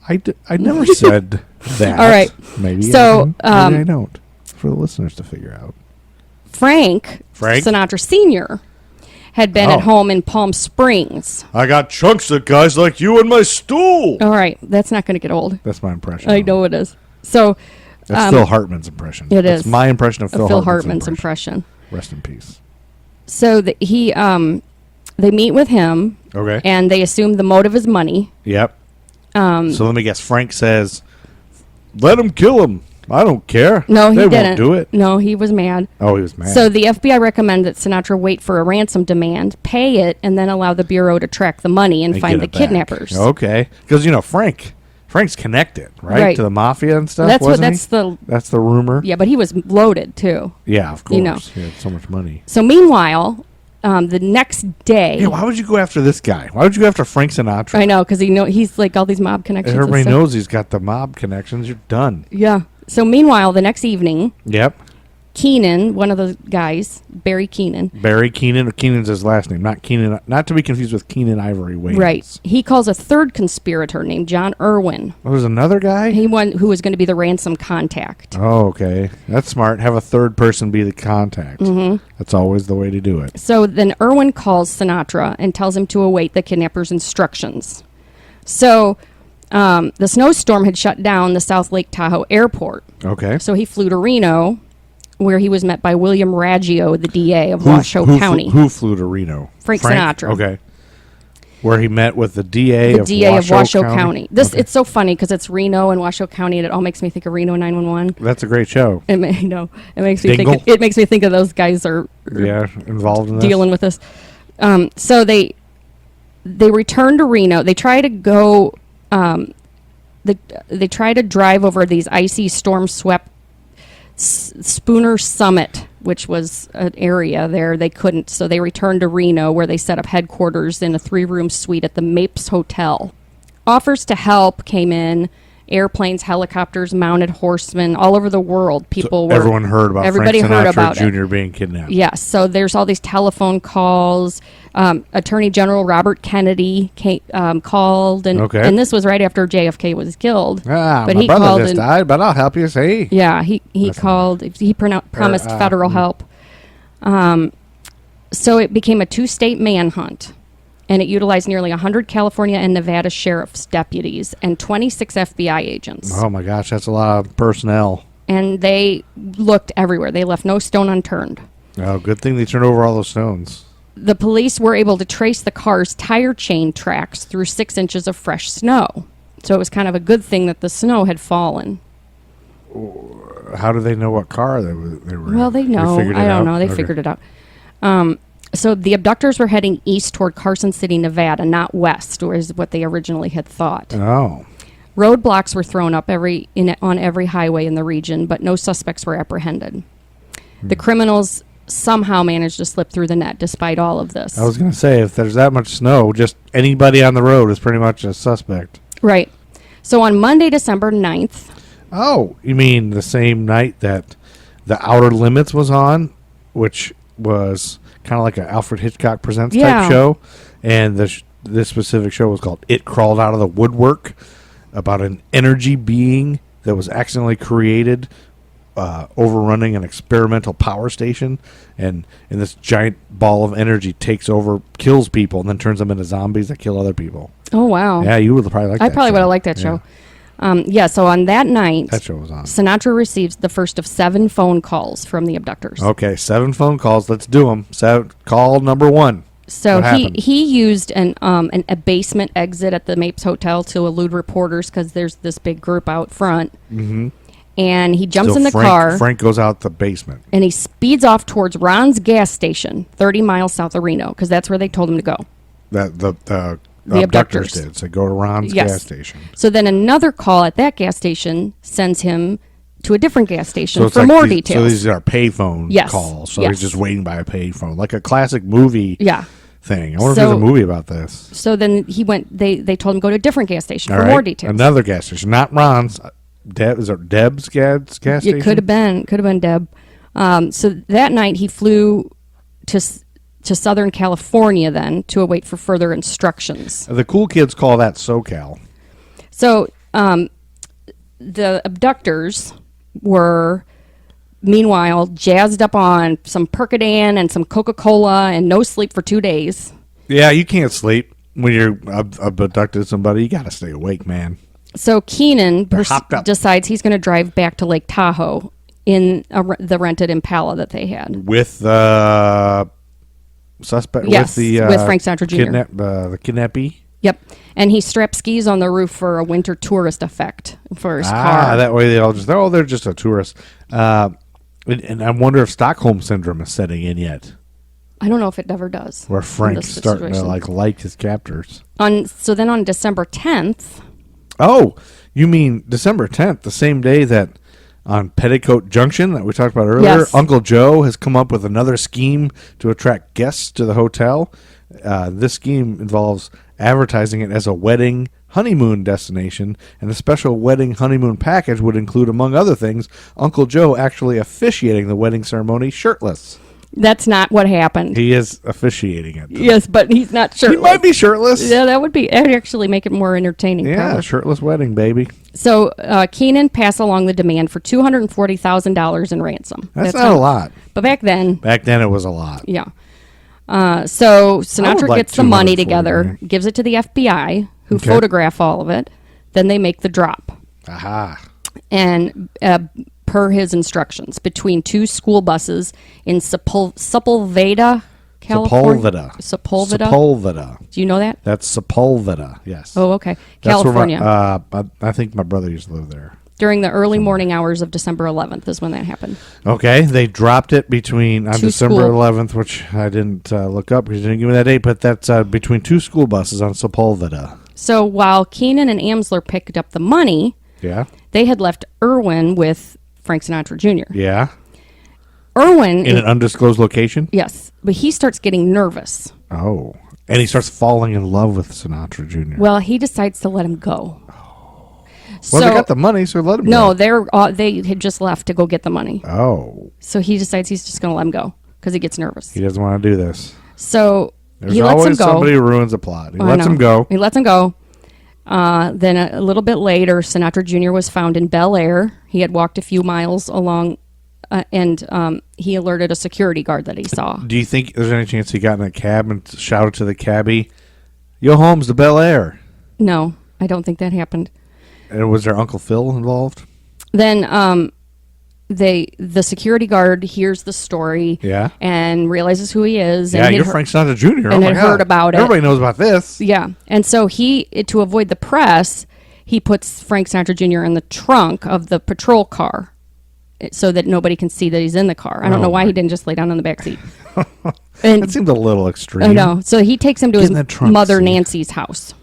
I never said that. All right. Maybe. So, maybe I don't. For the listeners to figure out. Frank Sinatra Sr. had been at Oh. home in Palm Springs. I got chunks of guys like you in my stool. All right. That's not going to get old. That's my impression. I know it is. So That's Phil Hartman's impression. it That's is. my impression of Phil Hartman's impression. Rest in peace. So they meet with him, Okay. and they assume the motive is money. Yep. So let me guess. Frank says, "Let him kill him. I don't care." No, he they didn't. won't do it. No, he was mad. Oh, he was mad. So the FBI recommended that Sinatra wait for a ransom demand, pay it, and then allow the bureau to track the money and find get the it back. kidnappers. Okay, because Frank's connected, right, Right. to the mafia and stuff. That's what. wasn't That's he? That's the rumor. Yeah, but he was loaded too. Yeah, of course. You know. He had so much money. So meanwhile, the next day, Yeah, why would you go after this guy? Why would you go after Frank Sinatra? I know because he's like all these mob connections. and Everybody stuff. knows he's got the mob connections. You're done. Yeah. So meanwhile, the next evening, Yep. Keenan, one of the guys, Barry Keenan, Barry Keenan. Keenan's his last name, not Keenan. Not to be confused with Keenan Ivory Wayans. right? He calls a third conspirator named John Irwin. Oh, there's another guy. Who was going to be the ransom contact. Oh, okay. That's smart. Have a third person be the contact. Mm-hmm. That's always the way to do it. So then Irwin calls Sinatra and tells him to await the kidnapper's instructions. So the snowstorm had shut down the South Lake Tahoe airport. Okay. So he flew to Reno, where he was met by William Raggio, the DA of Washoe County. Who flew to Reno? Frank Sinatra. Okay. Where he met with the DA The of DA Washoe of Washoe County. County. It's so funny because it's Reno and Washoe County, and it all makes me think of Reno 911. That's a great show. It makes me Dingle? think. It makes me think of those guys are Yeah, involved in this. dealing with this. So they return to Reno. They try to go. they try to drive over these icy, storm-swept Spooner Summit, which was an area there. They couldn't, so they returned to Reno, where they set up headquarters in a 3-room suite at the Mapes Hotel. Offers to help came in. Airplanes, helicopters, mounted horsemen, all over the world. Everyone heard about everybody Frank heard Sinatra about Jr. it. being kidnapped. Yes, so there's all these telephone calls. Attorney General Robert Kennedy called, and this was right after JFK was killed. Ah, but my he brother called just and, died, but I'll help you see. Yeah, he called. He promised federal help. So it became a 2-state manhunt. And it utilized nearly 100 California and Nevada sheriff's deputies and 26 FBI agents. Oh, my gosh, that's a lot of personnel. And they looked everywhere. They left no stone unturned. Oh, good thing they turned over all those stones. The police were able to trace the car's tire chain tracks through 6 inches of fresh snow. So it was kind of a good thing that the snow had fallen. How do they know what car they were in? Well, they know. I don't know. They Okay. figured it out. So the abductors were heading east toward Carson City, Nevada, not west, or is what they originally had thought. Oh. Roadblocks were thrown up on every highway in the region, but no suspects were apprehended. The criminals somehow managed to slip through the net despite all of this. I was going to say, if there's that much snow, just anybody on the road is pretty much a suspect. Right. So on Monday, December 9th... Oh, you mean the same night that The Outer Limits was on, which was kind of like an Alfred Hitchcock Presents type show. And this specific show was called It Crawled Out of the Woodwork, about an energy being that was accidentally created overrunning an experimental power station, and this giant ball of energy takes over, kills people, and then turns them into zombies that kill other people. Oh, wow. Yeah, you would probably like that I probably show. would have liked that show. So on that night, That show was on. Sinatra receives the first of 7 phone calls from the abductors. Okay, 7 phone calls. Let's do them. Call number 1. So What happened? he used a basement exit at the Mapes Hotel to elude reporters because there's this big group out front. Mm-hmm. And he jumps in the car. Frank goes out the basement. And he speeds off towards Ron's gas station, 30 miles south of Reno, because that's where they told him to go. The The abductors abductors. did. So go to Ron's Yes. gas station. So then another call at that gas station sends him to a different gas station So it's for like more these, details. So these are payphone Yes. calls. So Yes. he's just waiting by a payphone, like a classic movie thing. I wonder if So- there's a movie about this. So then he went. They told him to go to a different gas station All for right. more details. Another gas station, not Ron's. Is it Deb's gas station? It could have been Deb. So that night he flew to Southern California then to await for further instructions. The cool kids call that SoCal. So the abductors were meanwhile jazzed up on some Percodan and some Coca-Cola and no sleep for 2 days. Yeah, you can't sleep when you're abducted somebody. You got to stay awake, man. So Keenan hopped up. decides he's going to drive back to Lake Tahoe in the rented Impala that they had. With the suspect? Yes, with Frank Sinatra Jr. The kidnappee? Yep. And he strapped skis on the roof for a winter tourist effect for his car. That way they all just, they're just a tourist. And I wonder if Stockholm Syndrome is setting in yet. I don't know if it ever does. Where in Frank's this starting to situation. like his captors. So then on December 10th... Oh, you mean December 10th, the same day that on Petticoat Junction that we talked about earlier, Yes. Uncle Joe has come up with another scheme to attract guests to the hotel. This scheme involves advertising it as a wedding honeymoon destination, and the special wedding honeymoon package would include, among other things, Uncle Joe actually officiating the wedding ceremony shirtless. That's not what happened. He is officiating it. Yes, but he's not shirtless. He might be shirtless. Yeah, that would actually make it more entertaining. Yeah, probably. shirtless wedding, baby. So Keenan passed along the demand for $240,000 in ransom. That's not a lot. But back then, it was a lot. yeah. So Sinatra like gets the money 240 together, grand. gives it to the FBI, who Okay. photograph all of it. Then they make the drop. Aha. And per his instructions, between 2 school buses in Sepulveda, California. Sepulveda. Do you know that? That's Sepulveda, yes. Oh, okay. That's California. Where I think my brother used to live there. During the early morning hours of December 11th is when that happened. Okay, they dropped it between on 2 December school- 11th, which I didn't look up because you didn't give me that date, but that's between 2 school buses on Sepulveda. So while Keenan and Amsler picked up the money, Yeah. they had left Irwin with Frank Sinatra Jr. Yeah. Irwin, In an undisclosed location? yes, but he starts getting nervous. Oh. And he starts falling in love with Sinatra Jr. Well, he decides to let him go. Well, they got the money, so let him No, go. they had just left to go get the money. Oh. So he decides he's just going to let him go because he gets nervous. He doesn't want to do this. So There's he lets him always go. somebody who ruins a plot. He I lets know. him go. He lets him go. Then a little bit later, Sinatra Jr. was found in Bel Air. He had walked a few miles along, and he alerted a security guard that he saw. Do you think there's any chance he got in a cab and shouted to the cabbie, "Yo, Holmes, to Bel Air"? No, I don't think that happened. And was there Uncle Phil involved? Then the security guard hears the story, Yeah. and realizes who he is. Yeah, and you're had Frank Sinatra Jr. and oh my had God. heard about it. Everybody knows about this. Yeah, and so to avoid the press, he puts Frank Sinatra Jr. in the trunk of the patrol car, so that nobody can see that he's in the car. I don't know why he didn't just lay down in the back seat. And That seemed a little extreme. I know. So he takes him to Get his in that trunk mother seat. Nancy's house.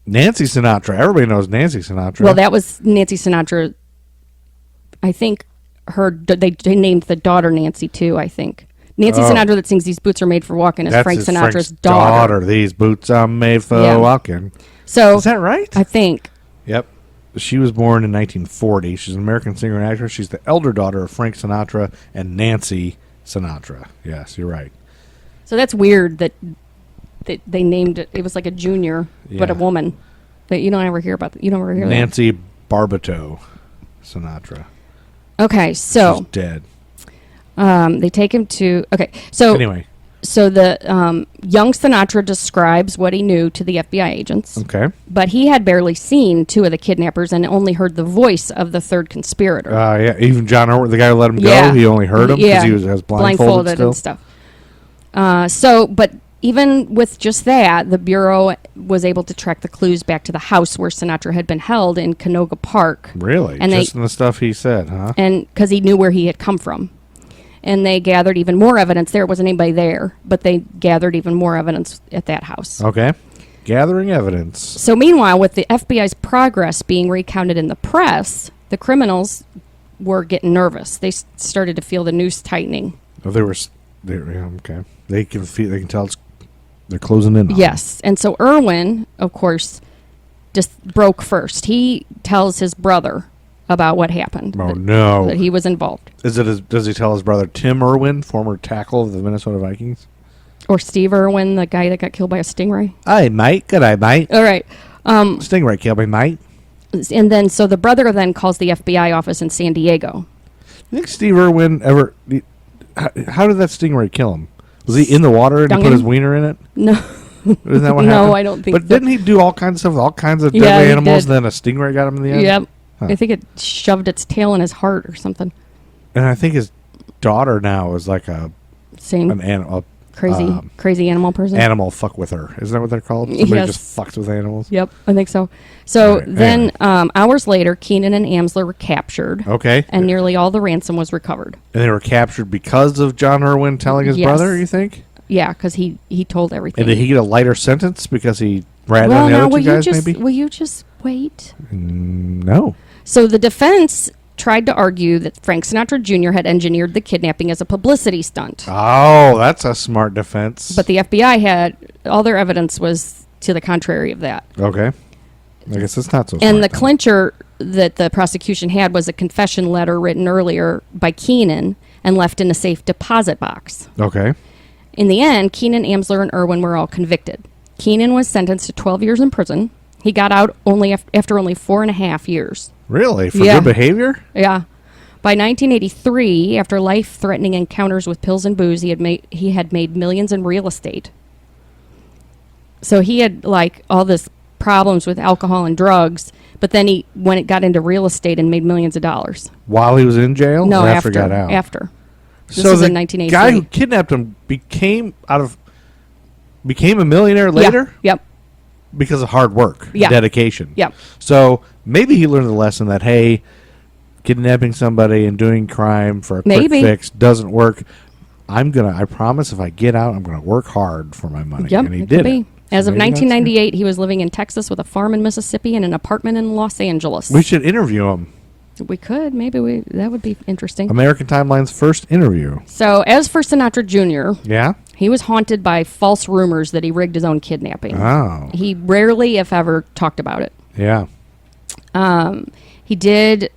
Nancy Sinatra. Everybody knows Nancy Sinatra. Well, that was Nancy Sinatra. I think they named the daughter Nancy too. I think Nancy Sinatra that sings "These Boots Are Made for Walking" is That's Frank his Sinatra's Frank's daughter. These boots are made for Yeah. walking. So Is that right? I think. Yep. She was born in 1940. She's an American singer and actress. She's the elder daughter of Frank Sinatra and Nancy Sinatra. Yes, you're right. So that's weird that they named it. It was like a junior, but Yeah. a woman. That you don't ever hear about. You don't ever hear Nancy Barbato Sinatra. that. Okay, so She's dead. they take him to. Okay, so Anyway. So the young Sinatra describes what he knew to the FBI agents. Okay. But he had barely seen two of the kidnappers and only heard the voice of the third conspirator. Yeah, even John Irwin, the guy who let him Yeah. go, he only heard him because Yeah. he was blindfolded still. and stuff. But even with just that, the Bureau was able to track the clues back to the house where Sinatra had been held in Canoga Park. Really? And Just in the stuff he said, huh? And because he knew where he had come from. And they gathered even more evidence. There wasn't anybody there, but they gathered even more evidence at that house. Okay. Gathering evidence. So meanwhile, with the FBI's progress being recounted in the press, the criminals were getting nervous. They started to feel the noose tightening. Oh, yeah, okay. They can tell they're closing in on Yes. And so Irwin, of course, just broke first. He tells his brother about what happened. Oh, no. That he was involved. Does he tell his brother Tim Irwin, former tackle of the Minnesota Vikings? Or Steve Irwin, the guy that got killed by a stingray. Hey, mate. Good day, mate. All right. Stingray killed me, mate. And then, so the brother then calls the FBI office in San Diego. You think Steve Irwin ever... How did that stingray kill him? Was he in the water and he Stung put him? his wiener in it? No. Isn't that what No, happened? I don't think But so. didn't he do all kinds of stuff with all kinds of Yeah, deadly he animals, did. and then a stingray got him in the end? Yep. Huh. I think it shoved its tail in his heart or something. And I think his daughter now is like an Crazy animal person. animal fuck with her. Isn't that what they're called? Somebody Yes. just fucks with animals? Yep, I think so. So All right, then, hours later, Keenan and Amsler were captured. Okay. And nearly all the ransom was recovered. And they were captured because of John Irwin telling his Yes. brother, you think? Yeah, because he told everything. And did he get a lighter sentence because he ratted well, on the now, other two guys, maybe? will you just wait? No. So the defense tried to argue that Frank Sinatra Jr. had engineered the kidnapping as a publicity stunt. Oh, that's a smart defense. But the FBI had, all their evidence was to the contrary of that. Okay. I guess it's not so smart. And the then. clincher that the prosecution had was a confession letter written earlier by Keenan and left in a safe deposit box. Okay. In the end, Keenan, Amsler, and Irwin were all convicted. Keenan was sentenced to 12 years in prison. He got out after only 4.5 years. Really? For Yeah. good behavior? Yeah. By 1983, after life-threatening encounters with pills and booze, he had made millions in real estate. So he had like all this problems with alcohol and drugs, but then he got into real estate and made millions of dollars. While he was in jail? No, Or after he got out? After. This So was the in 1983. guy who kidnapped him became a millionaire later? Yep. Because of hard work, Yeah. dedication. Yep. So maybe he learned the lesson that, hey, kidnapping somebody and doing crime for a quick Maybe. fix doesn't work. I promise if I get out, I'm going to work hard for my money. Yep, And he it could did be. it. As of Maybe that's 1998, he was living in Texas with a farm in Mississippi and an apartment in Los Angeles. We should interview him. We could. Maybe that would be interesting. American Timeline's first interview. So, as for Sinatra Jr., Yeah? he was haunted by false rumors that he rigged his own kidnapping. Oh. He rarely, if ever, talked about it. Yeah. He did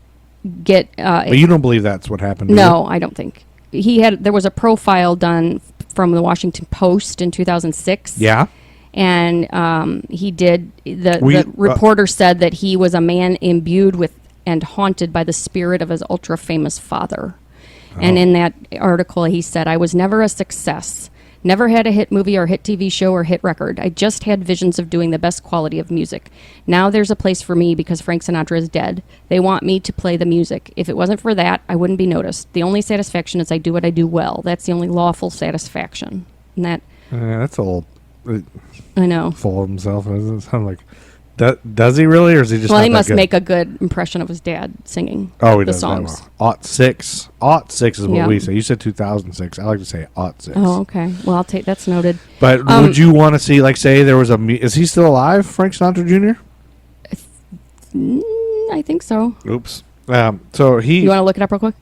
get... But you don't believe that's what happened, do no, I don't think. There was a profile done from the Washington Post in 2006. you? Yeah? And he did... The reporter said that he was a man imbued with and haunted by the spirit of his ultra-famous father. And in that article, he said, I was never a success. Never had a hit movie or hit TV show or hit record. I just had visions of doing the best quality of music. Now there's a place for me because Frank Sinatra is dead. They want me to play the music. If it wasn't for that, I wouldn't be noticed. The only satisfaction is I do what I do well. That's the only lawful satisfaction. And that... that's a little I know. full of himself. It doesn't sound like... Does he really, or is he just Well, not he that must good? make a good impression of his dad singing he the does songs. Aught six is what Yeah. we say. You said 2006. I like to say aught 6. Oh, okay. Well, I'll take... That's noted. But would you want to see, like, say there was is he still alive, Frank Sinatra Jr.? I think so. Oops. So he... You want to look it up real quick?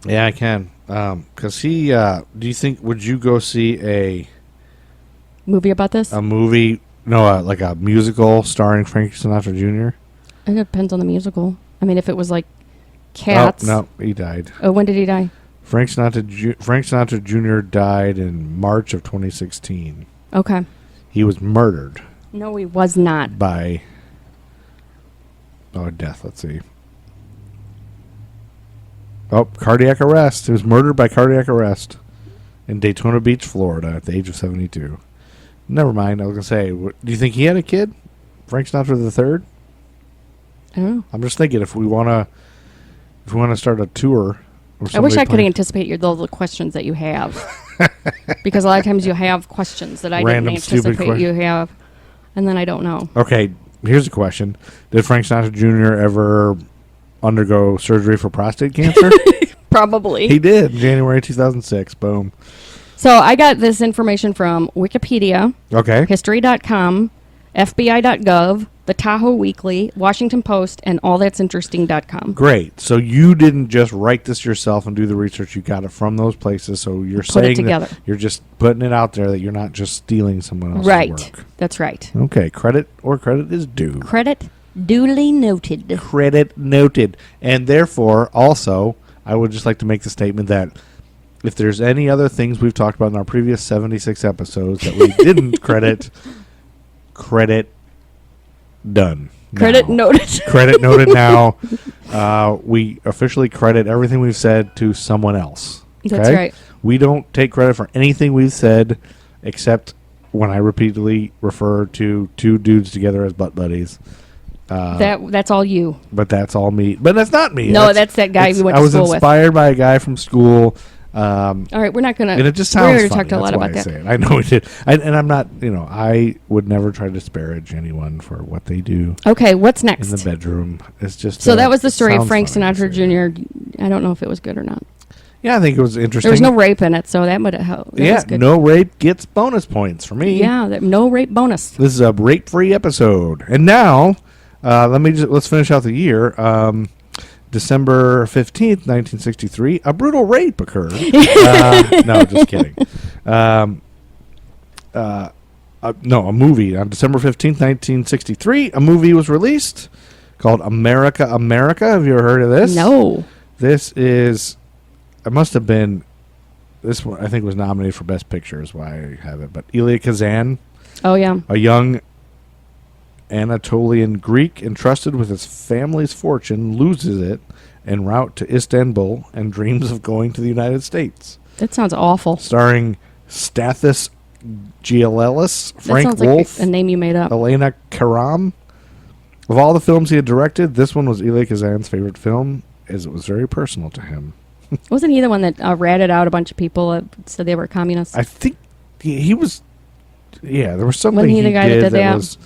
Yeah, I can. Because he... do you think... Would you go see a Movie about this? movie... No, like a musical starring Frank Sinatra Jr.? It depends on the musical. I mean, if it was like Cats. Oh, no, he died. Oh, when did he die? Frank Sinatra Jr. died in March of 2016. Okay. He was murdered No, he was not. by... death. Let's see. Cardiac arrest. He was murdered by cardiac arrest in Daytona Beach, Florida at the age of 72. Never mind. I was going to say, do you think he had a kid? Frank Sinatra III? I don't know. I'm just thinking if we want to start a tour. I wish I could anticipate the questions that you have. Because a lot of times you have questions that I Random, didn't stupid anticipate you have. And then I don't know. Okay, here's a question. Did Frank Sinatra Jr. ever undergo surgery for prostate cancer? Probably. He did. January 2006. Boom. So I got this information from Wikipedia, Okay. History.com, FBI.gov, the Tahoe Weekly, Washington Post, and allthat'sinteresting.com. Great. So you didn't just write this yourself and do the research. You got it from those places. So you're Put it saying together. that you're just putting it out there that you're not just stealing someone else's Right. work. That's right. Okay. Credit is due. Credit duly noted. Credit noted. And therefore, also, I would just like to make the statement that if there's any other things we've talked about in our previous 76 episodes that we didn't credit done. Credit now. noted. Credit noted now. We officially credit everything we've said to someone else. That's okay? right. We don't take credit for anything we've said except when I repeatedly refer to two dudes together as butt buddies. That's all you. But that's all me. But that's not me. No, that's that guy we went to school I was with. inspired by a guy from school. All right, we're not going to... And it just We're sounds going to funny. talk a lot That's why about I that. say it. I know we did. And I'm not, I would never try to disparage anyone for what they do Okay, what's next? in the bedroom. It's just... So that was the story of sounds Frank funny to Sinatra say. Jr. I don't know if it was good or not. Yeah, I think it was interesting. There was no rape in it, so that would have helped. Yeah, no rape gets bonus points for me. Yeah, no rape bonus. This is a rape-free episode. And now, let's finish out the year. December 15th, 1963, a brutal rape occurred. No, just kidding. No, a movie. On December 15th, 1963, a movie was released called America, America. Have you ever heard of this? No. This is... It must have been... This one, I think, was nominated for Best Picture, is why I have it. But Elia Kazan, Oh, yeah. a young Anatolian Greek entrusted with his family's fortune, loses it en route to Istanbul and dreams of going to the United States. That sounds awful. Starring Stathis Gialelis, That Frank sounds Wolf, like a name you made up. Elena Karam. Of all the films he had directed, this one was Elia Kazan's favorite film, as it was very personal to him. Wasn't he the one that ratted out a bunch of people that said they were communists? I think he was... Yeah, there was something Wasn't he the guy that did did that? was...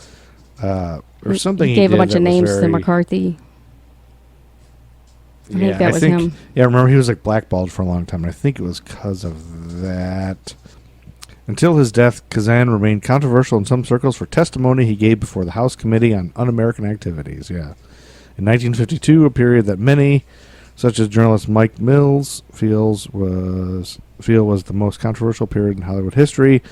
or something He he gave a did bunch that of was names to very- McCarthy. I think that was him. Yeah, I remember he was like blackballed for a long time. And I think it was because of that. Until his death, Kazan remained controversial in some circles for testimony he gave before the House Committee on Un-American Activities. Yeah. In 1952, a period that many, such as journalist Mike Mills, feel was the most controversial period in Hollywood history.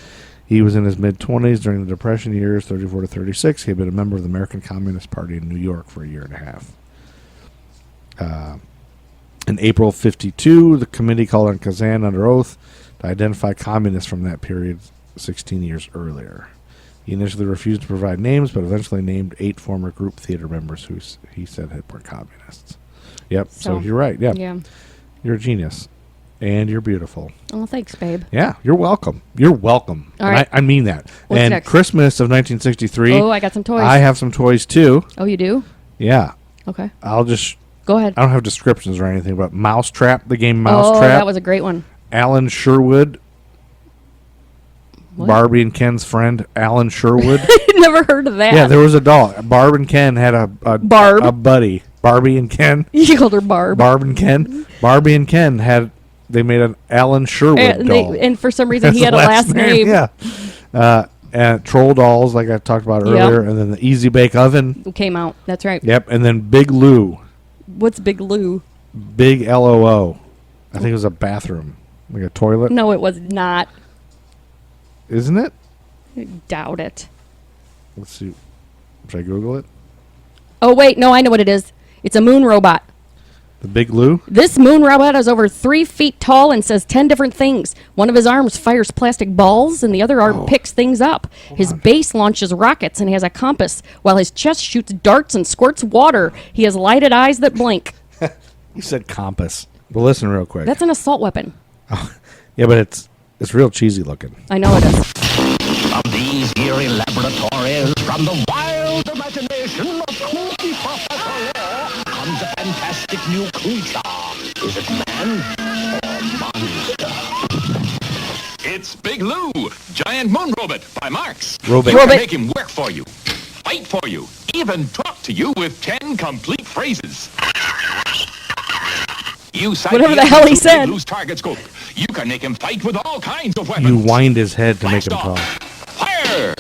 He was in his mid-20s during the Depression years, 34 to 36. He had been a member of the American Communist Party in New York for a year and a half. In April 52, the committee called on Kazan under oath to identify communists from that period 16 years earlier. He initially refused to provide names, but eventually named 8 former group theater members who he said were communists. Yep, so you're right. Yeah. You're a genius. And you're beautiful. Oh, thanks, babe. Yeah, you're welcome. You're welcome. All right. I mean that. What's and next? Christmas of 1963. Oh, I got some toys. I have some toys, too. Oh, you do? Yeah. Okay. I'll just... Go ahead. I don't have descriptions or anything, but Mousetrap, the game Mousetrap. Oh, that was a great one. Alan Sherwood. What? Barbie and Ken's friend, Alan Sherwood. Never heard of that. Yeah, there was a doll. Barb and Ken had a buddy. Barbie and Ken. You called her Barb. Barb and Ken. Barbie and Ken they made an Alan Sherwood doll. And for some reason, he That's had the a last name. Yeah. And Troll Dolls, like I talked about earlier, and then the Easy Bake Oven. Came out. That's right. Yep, and then Big Lou. What's Big Lou? Big LOO. I think it was a bathroom, like a toilet. No, it was not. Isn't it? I doubt it. Let's see. Should I Google it? Oh, wait. No, I know what it is. It's a moon robot. The Big Lou? This moon robot is over 3 feet tall and says 10 different things. One of his arms fires plastic balls, and the other arm picks things up. His base launches rockets, and he has a compass, while his chest shoots darts and squirts water. He has lighted eyes that blink. You said compass. But listen real quick. That's an assault weapon. Yeah, but it's real cheesy looking. I know it is. From these eerie laboratories, from the wild imagination of Cookie Professor Law, comes a fantastic new creature. Is it man or monster? It's Big Lou, giant moon robot by Marx. Robot. You can make him work for you, fight for you, even talk to you with 10 complete phrases. You Whatever the hell he said. Big Lou's target scope. You can make him fight with all kinds of weapons. You wind his head to make him Blast talk. off. Fire!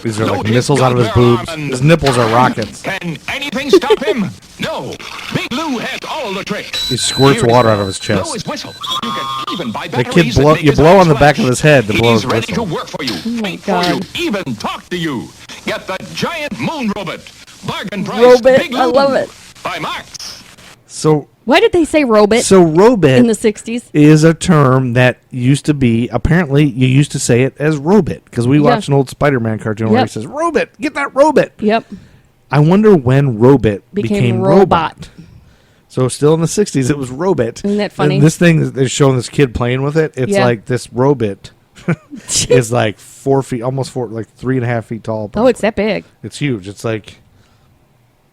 These are like Load his missiles out of his gun boobs. barrel and- His nipples are rockets. Can anything stop him? No. Big Lou has all the tricks. He squirts Here water is- out of his chest. Blow his whistle. You can even buy The kid batteries that make you his blow eyes on the back flash. of his head to blow his He's ready whistle. to work for you, my fight for you, God. even talk to you. Get the giant moon robot. Bargain price. Robot, Big Lou I love it. By Marx. So Why did they say robot robot in the 60s? is a term that used to be, apparently you used to say it as robot, because we watched an old Spider-Man cartoon where he Yep. says, robot, get that robot. Yep. I wonder when robot became robot. So still in the 60s, it was robot. Isn't that funny? And this thing is showing this kid playing with it. It's Yeah. like this robot is like 4 feet, almost 4, like 3.5 feet tall. Oh, it's that big. It's huge. It's like,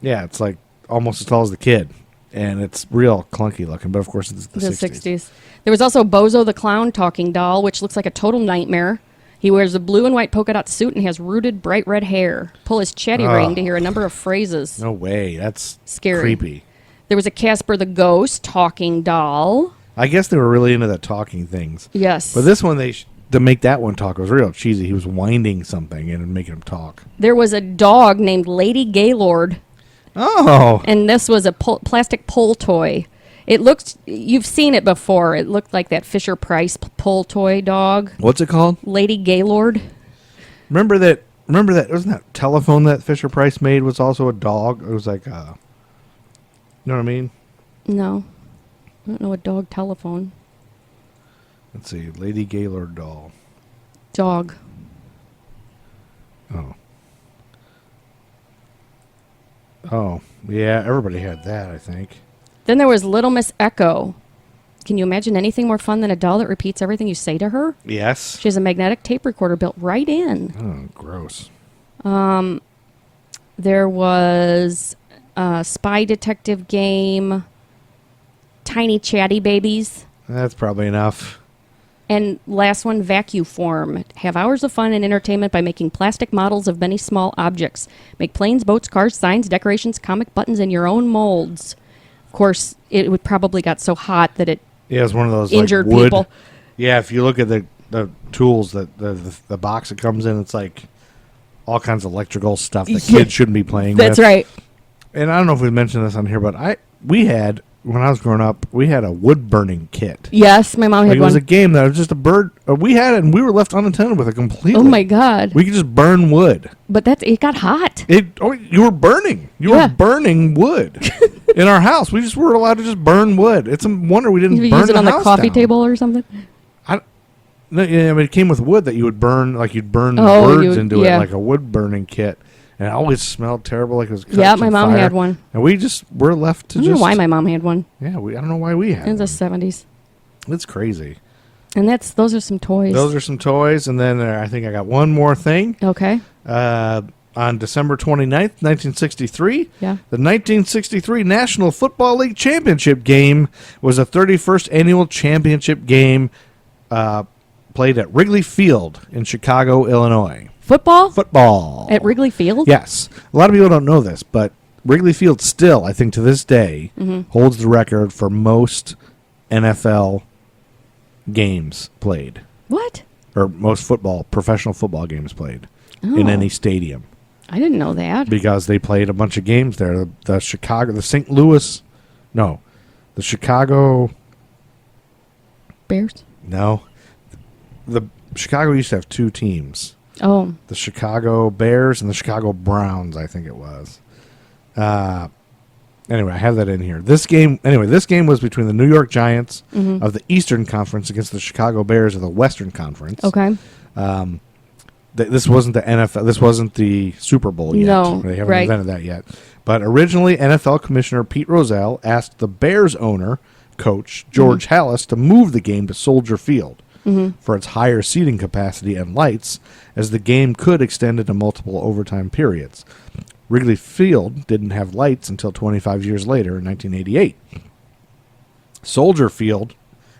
yeah, it's like almost as tall as the kid. And it's real clunky looking, but of course it's the 60s. There was also Bozo the Clown talking doll, which looks like a total nightmare. He wears a blue and white polka dot suit and has rooted bright red hair. Pull his chatty ring to hear a number of phrases. No way. That's Scary. creepy. There was a Casper the Ghost talking doll. I guess they were really into the talking things. Yes. But this one, to make that one talk was real cheesy. He was winding something and making him talk. There was a dog named Lady Gaylord. Oh. And this was a plastic pull toy. It looked, you've seen it before. It looked like that Fisher Price pull toy dog. What's it called? Lady Gaylord. Remember that, wasn't that telephone that Fisher Price made was also a dog? It was like, you know what I mean? No. I don't know a dog telephone. Let's see, Lady Gaylord doll. Dog. Oh, yeah, everybody had that, I think. Then there was Little Miss Echo. Can you imagine anything more fun than a doll that repeats everything you say to her? Yes. She has a magnetic tape recorder built right in. Oh, gross. There was a spy detective game, Tiny Chatty Babies, That's probably enough. and last one, Vacuform. Have hours of fun and entertainment by making plastic models of many small objects. Make planes, boats, cars, signs, decorations, comic buttons in your own molds. Of course, it would probably got so hot that it Yeah, it's one of those injured like wood. people. Yeah, if you look at the tools that the box it comes in. It's like all kinds of electrical stuff that Yeah. kids shouldn't be playing That's with. right. And I don't know if we mentioned this on here, but we had, when I was growing up, we had a wood burning kit. Yes, my mom Like, had it was a one. game that was just a bird. We had it, and we were left unattended with it completely. Oh my God! We could just burn wood. But it got hot. You were burning. You Yeah. were burning wood in our house. We just were allowed to just burn wood. It's a wonder we didn't You burn use it on the house coffee down. table or something. No, yeah, I mean, it came with wood that you would burn, like you'd burn Oh, words into yeah. it, like a wood burning kit, and it always smelled terrible, like it was. Yeah, catching my mom fire. had one. and we just were left to I don't know why my mom had one. Yeah, I don't know why we had. In the one. 70s. It's crazy. And those are some toys. Those are some toys, and then I think I got one more thing. Okay. On December 29th, 1963, Yeah. the 1963 National Football League Championship game was a 31st annual championship game played at Wrigley Field in Chicago, Illinois. Football? At Wrigley Field? Yes. A lot of people don't know this, but Wrigley Field still, I think to this day, holds the record for most NFL games played. What? Or most professional football games played in Oh. any stadium. I didn't know that. Because they played a bunch of games there. The Chicago Bears? No. The Chicago used to have two teams. Oh. The Chicago Bears and the Chicago Browns, I think it was. Anyway, I have that in here. This game was between the New York Giants of the Eastern Conference against the Chicago Bears of the Western Conference. Okay. This wasn't the NFL. This wasn't the Super Bowl yet. No, They haven't right. invented that yet. But originally, NFL Commissioner Pete Rozelle asked the Bears coach George Halas, to move the game to Soldier Field for its higher seating capacity and lights, as the game could extend into multiple overtime periods. Wrigley Field didn't have lights until 25 years later in 1988. Soldier Field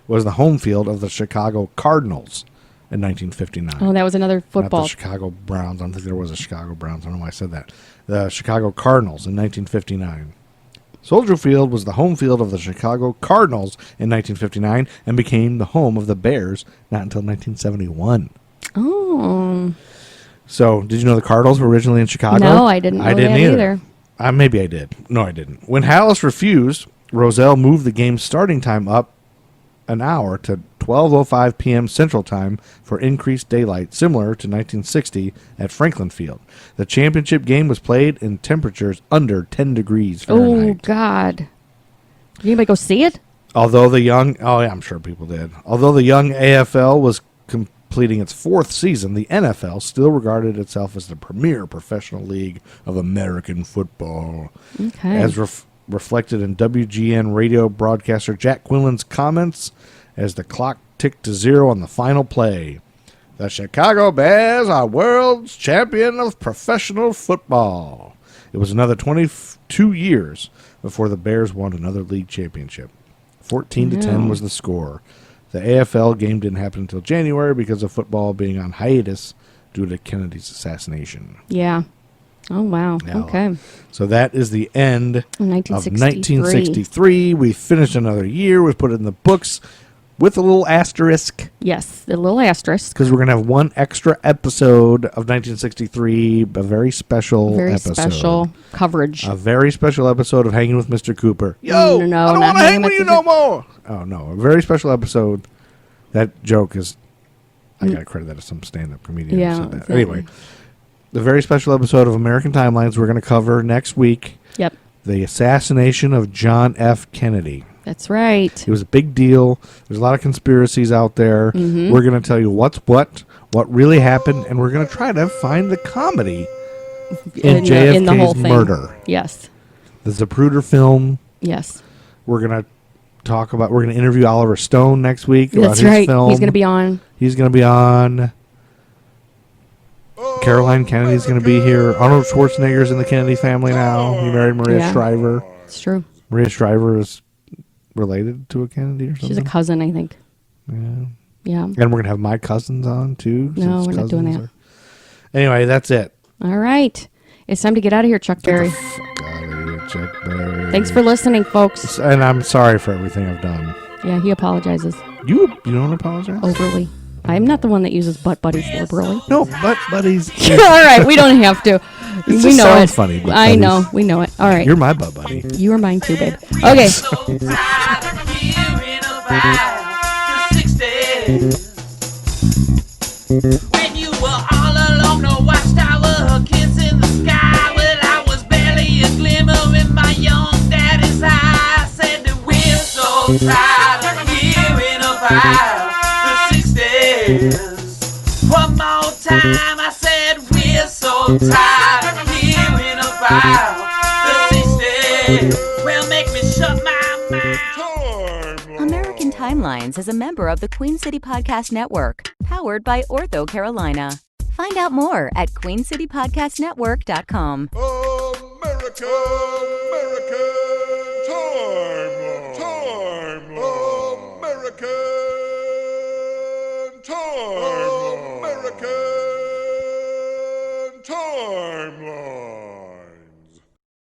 was the home field of the Chicago Cardinals in 1959. Oh, that was another Not football. the Chicago Browns. I don't think there was a Chicago Browns. I don't know why I said that. The Chicago Cardinals in 1959. Soldier Field was the home field of the Chicago Cardinals in 1959 and became the home of the Bears not until 1971. Oh. So, did you know the Cardinals were originally in Chicago? No, I didn't know that either. Maybe I did. No, I didn't. When Halas refused, Rozelle moved the game's starting time up an hour to 12:05 p.m. Central Time for increased daylight, similar to 1960 at Franklin Field. The championship game was played in temperatures under 10 degrees Oh, Fahrenheit. God. Did anybody go see it? I'm sure people did. Although the young AFL was completing its fourth season, the NFL still regarded itself as the premier professional league of American football. Okay. As reflected in WGN radio broadcaster Jack Quinlan's comments as the clock ticked to zero on the final play. The Chicago Bears are world's champion of professional football. It was another 22 years before the Bears won another league championship. 14-10 was the score. The AFL game didn't happen until January because of football being on hiatus due to Kennedy's assassination. Yeah. Oh, wow. Now, Okay. So that is the end of 1963. 1963. We finished another year. We've put it in the books with a little asterisk Yes, the little asterisk. because we're going to have one extra episode of 1963, a very special Very episode. special coverage. A very special episode of Hanging with Mr. Cooper. Yo, No, I don't not want to hang Hanging with with you Mr. no more. Oh, no. A very special episode. That joke is, I got to credit that to some stand-up comedian who Yeah, said that. exactly. Anyway, the very special episode of American Timelines we're going to cover next week. Yep. The assassination of John F. Kennedy. That's right. It was a big deal. There's a lot of conspiracies out there. Mm-hmm. We're going to tell you what really happened, and we're going to try to find the comedy in the whole JFK's thing. murder. Yes. The Zapruder film. Yes. We're going to interview Oliver Stone next week about That's his right. film. He's going to be on. He's going to be on. Caroline Kennedy's going to be here. Arnold Schwarzenegger's in the Kennedy family now. He married Maria Yeah. Shriver. It's true. Maria Shriver is related to a Kennedy or something. She's a cousin, I think. Yeah. Yeah. And we're going to have my cousins on, too. No, since we're not doing cousins that. Anyway, that's it. All right. It's time to get out of here, Chuck Berry. Fuck out of here, Chuck Berry. Thanks for listening, folks. And I'm sorry for everything I've done. Yeah, he apologizes You don't apologize? overly. I'm not the one that uses butt buddies for Burley. No, butt buddies. All right, we don't have to. We just know sounds it. funny, butt I buddies. know. We know it. All right. You're my butt buddy. You are mine too, babe. Okay. So tired of hearing about the 60s. When you were all alone, no watchtower, kids in the sky. Well, I was barely a glimmer in my young daddy's eye. I said that we're so tired of hearing about the 60s. One more time, I said we're so tired of hearing about the 60s. Well, make me shut my mouth. American Timelines is a member of the Queen City Podcast Network, powered by Ortho Carolina. Find out more at queencitypodcastnetwork.com. American timeline. American timeline. American timeline.